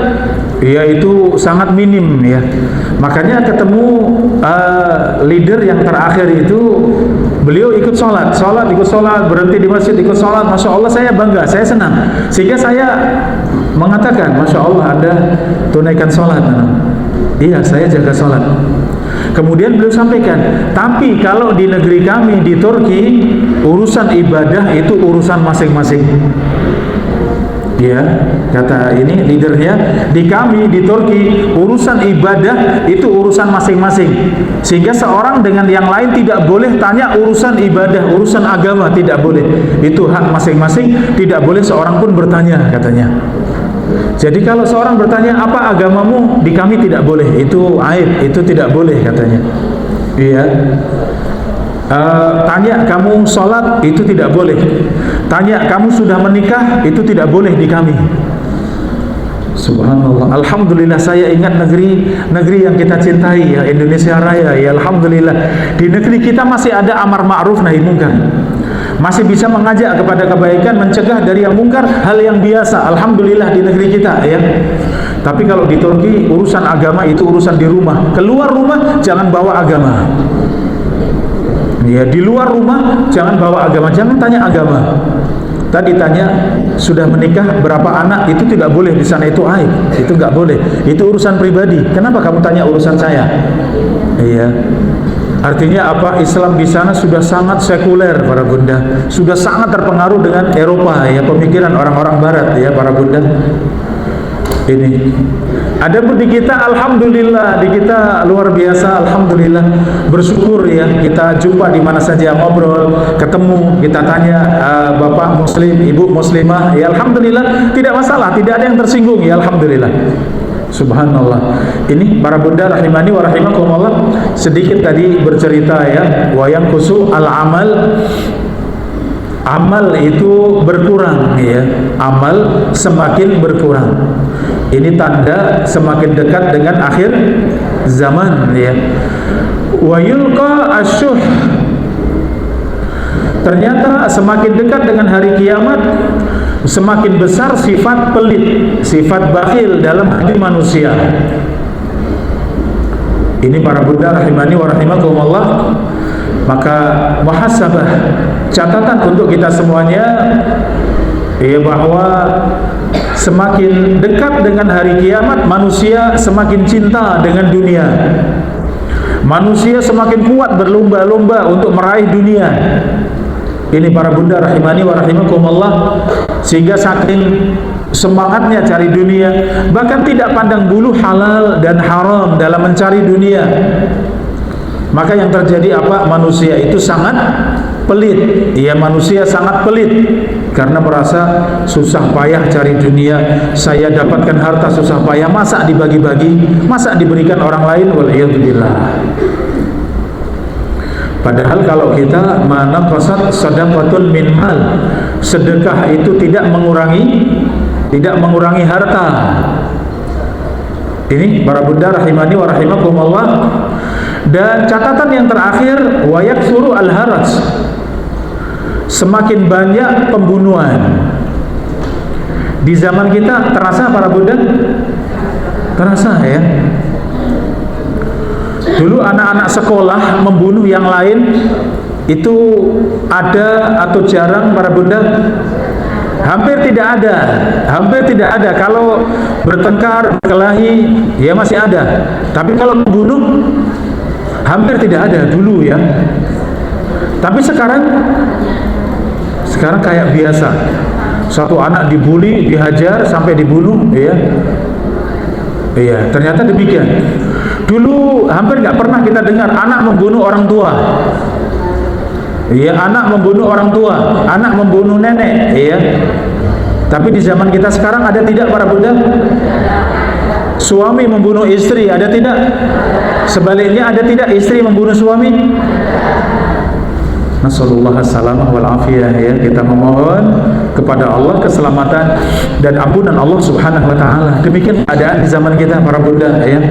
ya itu sangat minim ya. Makanya ketemu leader yang terakhir itu, beliau ikut sholat, berhenti di masjid ikut sholat. Masya Allah, saya bangga, saya senang. Sehingga saya mengatakan, Masya Allah, Anda tunaikan sholat. Iya, saya jaga sholat. Kemudian beliau sampaikan, tapi kalau di negeri kami di Turki, urusan ibadah itu urusan masing-masing. Ya, kata ini leadernya, di kami di Turki urusan ibadah itu urusan masing-masing. Sehingga seorang dengan yang lain tidak boleh tanya urusan ibadah, urusan agama, tidak boleh. Itu hak masing-masing, tidak boleh seorang pun bertanya, katanya. Jadi kalau seorang bertanya apa agamamu, di kami tidak boleh, itu aib, itu tidak boleh katanya. Iya. Tanya kamu sholat, itu tidak boleh. Tanya kamu sudah menikah, itu tidak boleh di kami. Subhanallah. Alhamdulillah, saya ingat negeri yang kita cintai ya, Indonesia Raya ya. Alhamdulillah di negeri kita masih ada amar ma'ruf nahi munkar, masih bisa mengajak kepada kebaikan, mencegah dari yang mungkar, hal yang biasa. Alhamdulillah di negeri kita ya. Tapi kalau di Turki urusan agama itu urusan di rumah. Keluar rumah jangan bawa agama. Ya, di luar rumah jangan bawa agama, jangan tanya agama. Tadi tanya sudah menikah, berapa anak, itu tidak boleh di sana, itu aib, itu nggak boleh. Itu urusan pribadi. Kenapa kamu tanya urusan saya? Iya. Artinya apa? Islam di sana sudah sangat sekuler, para bunda. Sudah sangat terpengaruh dengan Eropa ya, pemikiran orang-orang barat ya, para bunda. Ini. Adapun di kita, alhamdulillah, di kita luar biasa, alhamdulillah, bersyukur ya, kita jumpa di mana saja, ngobrol, ketemu, kita tanya bapak muslim, ibu muslimah, ya alhamdulillah, tidak masalah, tidak ada yang tersinggung ya, alhamdulillah. Subhanallah. Ini para bunda rahimani wa rahimakumullah, sedikit tadi bercerita ya, wayang kusu al-amal. amal itu berkurang ya, amal semakin berkurang. Ini tanda semakin dekat dengan akhir zaman ya. Wa yulqa asyuh, ternyata semakin dekat dengan hari kiamat semakin besar sifat pelit, sifat bakhil dalam hati manusia. Ini para bunda rahimani wa rahimakumullah. Maka muhasabah, catatan untuk kita semuanya ya, bahwa semakin dekat dengan hari kiamat manusia semakin cinta dengan dunia. Manusia semakin kuat berlomba-lomba untuk meraih dunia. Ini para bunda rahimani wa rahimakumullah, sehingga saking semangatnya cari dunia, bahkan tidak pandang bulu halal dan haram dalam mencari dunia. Maka yang terjadi apa? Manusia itu sangat pelit. Ya, manusia sangat pelit karena merasa susah payah cari dunia. Saya dapatkan harta susah payah, masa dibagi-bagi, masa diberikan orang lain? Waliyadzubillah. Padahal kalau kita manaqasat sadaqatun min mal, sedekah itu tidak mengurangi harta. Ini para bunda rahimani wa rahimakumullah. Dan catatan yang terakhir, wa yaksuru al-haraj, semakin banyak pembunuhan. Di zaman kita terasa para bunda? Terasa ya. Dulu anak-anak sekolah membunuh yang lain itu ada atau jarang para bunda? Hampir tidak ada, hampir tidak ada. Kalau bertengkar, berkelahi, ya masih ada. Tapi kalau membunuh, hampir tidak ada dulu ya. Tapi sekarang kayak biasa. Satu anak dibully, dihajar sampai dibunuh, ya. Iya, ternyata demikian. Dulu hampir nggak pernah kita dengar anak membunuh orang tua. Iya, anak membunuh orang tua, anak membunuh nenek, iya. Tapi di zaman kita sekarang ada tidak para bunda? Suami membunuh istri, ada tidak? Sebaliknya ada tidak istri membunuh suami? Nasallallahu salamah wal afiyah ya. Kita memohon kepada Allah keselamatan dan ampunan Allah Subhanahu wa taala. Demikian keadaan di zaman kita para bunda ya.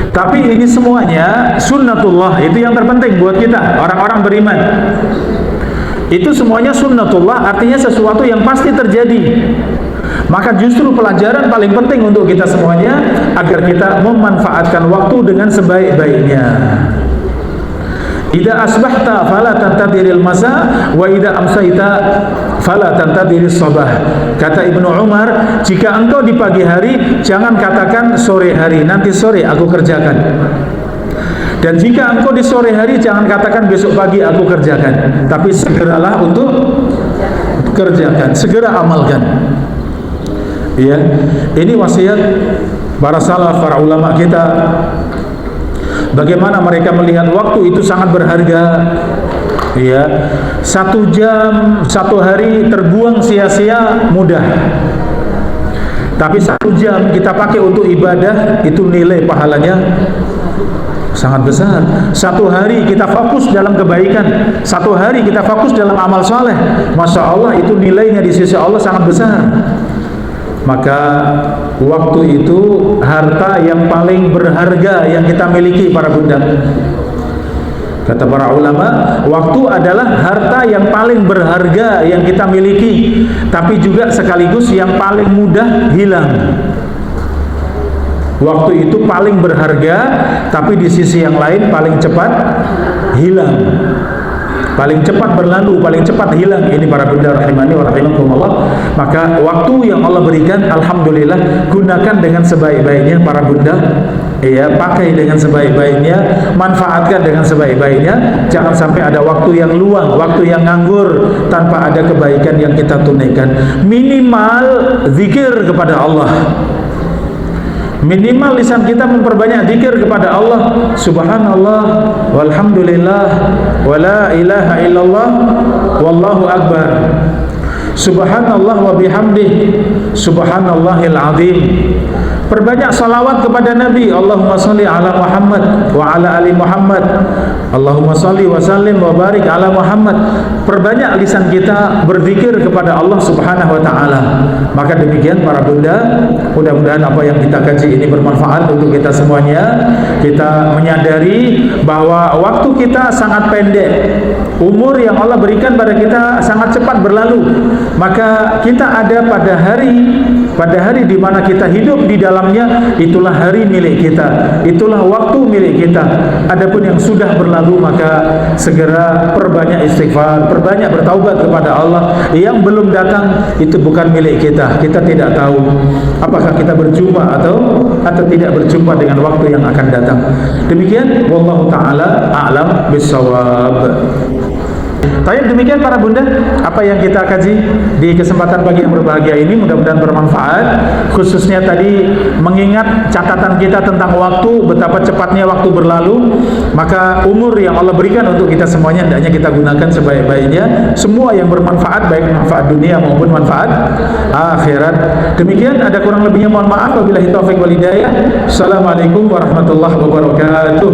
Tapi ini semuanya sunnatullah, itu yang terpenting buat kita orang-orang beriman. Itu semuanya sunnatullah, artinya sesuatu yang pasti terjadi. Maka justru pelajaran paling penting untuk kita semuanya agar kita memanfaatkan waktu dengan sebaik-baiknya. Idza asbahta fala tantadiril masa wa idza amsayta fala tantadiris sabah. Kata Ibnu Umar, jika engkau di pagi hari jangan katakan sore hari, nanti sore aku kerjakan. Dan jika engkau di sore hari jangan katakan besok pagi aku kerjakan, tapi segeralah untuk kerjakan, segera amalkan. Ya, ini wasiat para salaf, para ulama kita. Bagaimana mereka melihat waktu itu sangat berharga. Ya, 1 jam, 1 hari terbuang sia-sia mudah. Tapi 1 jam kita pakai untuk ibadah, itu nilai pahalanya sangat besar. 1 hari kita fokus dalam kebaikan, 1 hari kita fokus dalam amal soleh, Masya Allah itu nilainya di sisi Allah sangat besar. Maka waktu itu harta yang paling berharga yang kita miliki para bunda. Kata para ulama, waktu adalah harta yang paling berharga yang kita miliki, tapi juga sekaligus yang paling mudah hilang. Waktu itu paling berharga, tapi di sisi yang lain paling cepat hilang. Paling cepat berlalu, paling cepat hilang. Ini para bunda rahimani wa rahimakumullah. Maka waktu yang Allah berikan, alhamdulillah, gunakan dengan sebaik-baiknya para bunda. Ya, pakai dengan sebaik-baiknya, manfaatkan dengan sebaik-baiknya. Jangan sampai ada waktu yang luang, waktu yang nganggur tanpa ada kebaikan yang kita tunaikan. Minimal zikir kepada Allah. Minimal lisan kita memperbanyak zikir kepada Allah. Subhanallah, walhamdulillah, wala ilaha illallah, wallahu akbar. Subhanallah wa bihamdih, subhanallahil azim. Perbanyak salawat kepada Nabi. Allahumma salli ala Muhammad wa ala ali Muhammad. Allahumma salli wa sallim wa barik ala Muhammad. Perbanyak lisan kita berzikir kepada Allah Subhanahu wa taala. Maka demikian para bunda, mudah-mudahan apa yang kita kaji ini bermanfaat untuk kita semuanya. Kita menyadari bahwa waktu kita sangat pendek. Umur yang Allah berikan pada kita sangat cepat berlalu. Maka kita ada pada hari di mana kita hidup di dalamnya, itulah hari milik kita, itulah waktu milik kita. Adapun yang sudah berlalu, maka segera perbanyak istighfar, perbanyak bertaubat kepada Allah. Yang belum datang itu bukan milik kita. Kita tidak tahu apakah kita berjumpa atau tidak berjumpa dengan waktu yang akan datang. Demikian, wallahu taala a'lam bissawab. Baik, demikian para bunda apa yang kita kaji di kesempatan pagi yang berbahagia ini, mudah-mudahan bermanfaat. Khususnya tadi mengingat catatan kita tentang waktu, betapa cepatnya waktu berlalu. Maka umur yang Allah berikan untuk kita semuanya hendaknya kita gunakan sebaik-baiknya, semua yang bermanfaat, baik manfaat dunia maupun manfaat akhirat. Demikian, ada kurang lebihnya mohon maaf. Wabillahi taufik wal hidayah. Assalamualaikum warahmatullahi wabarakatuh.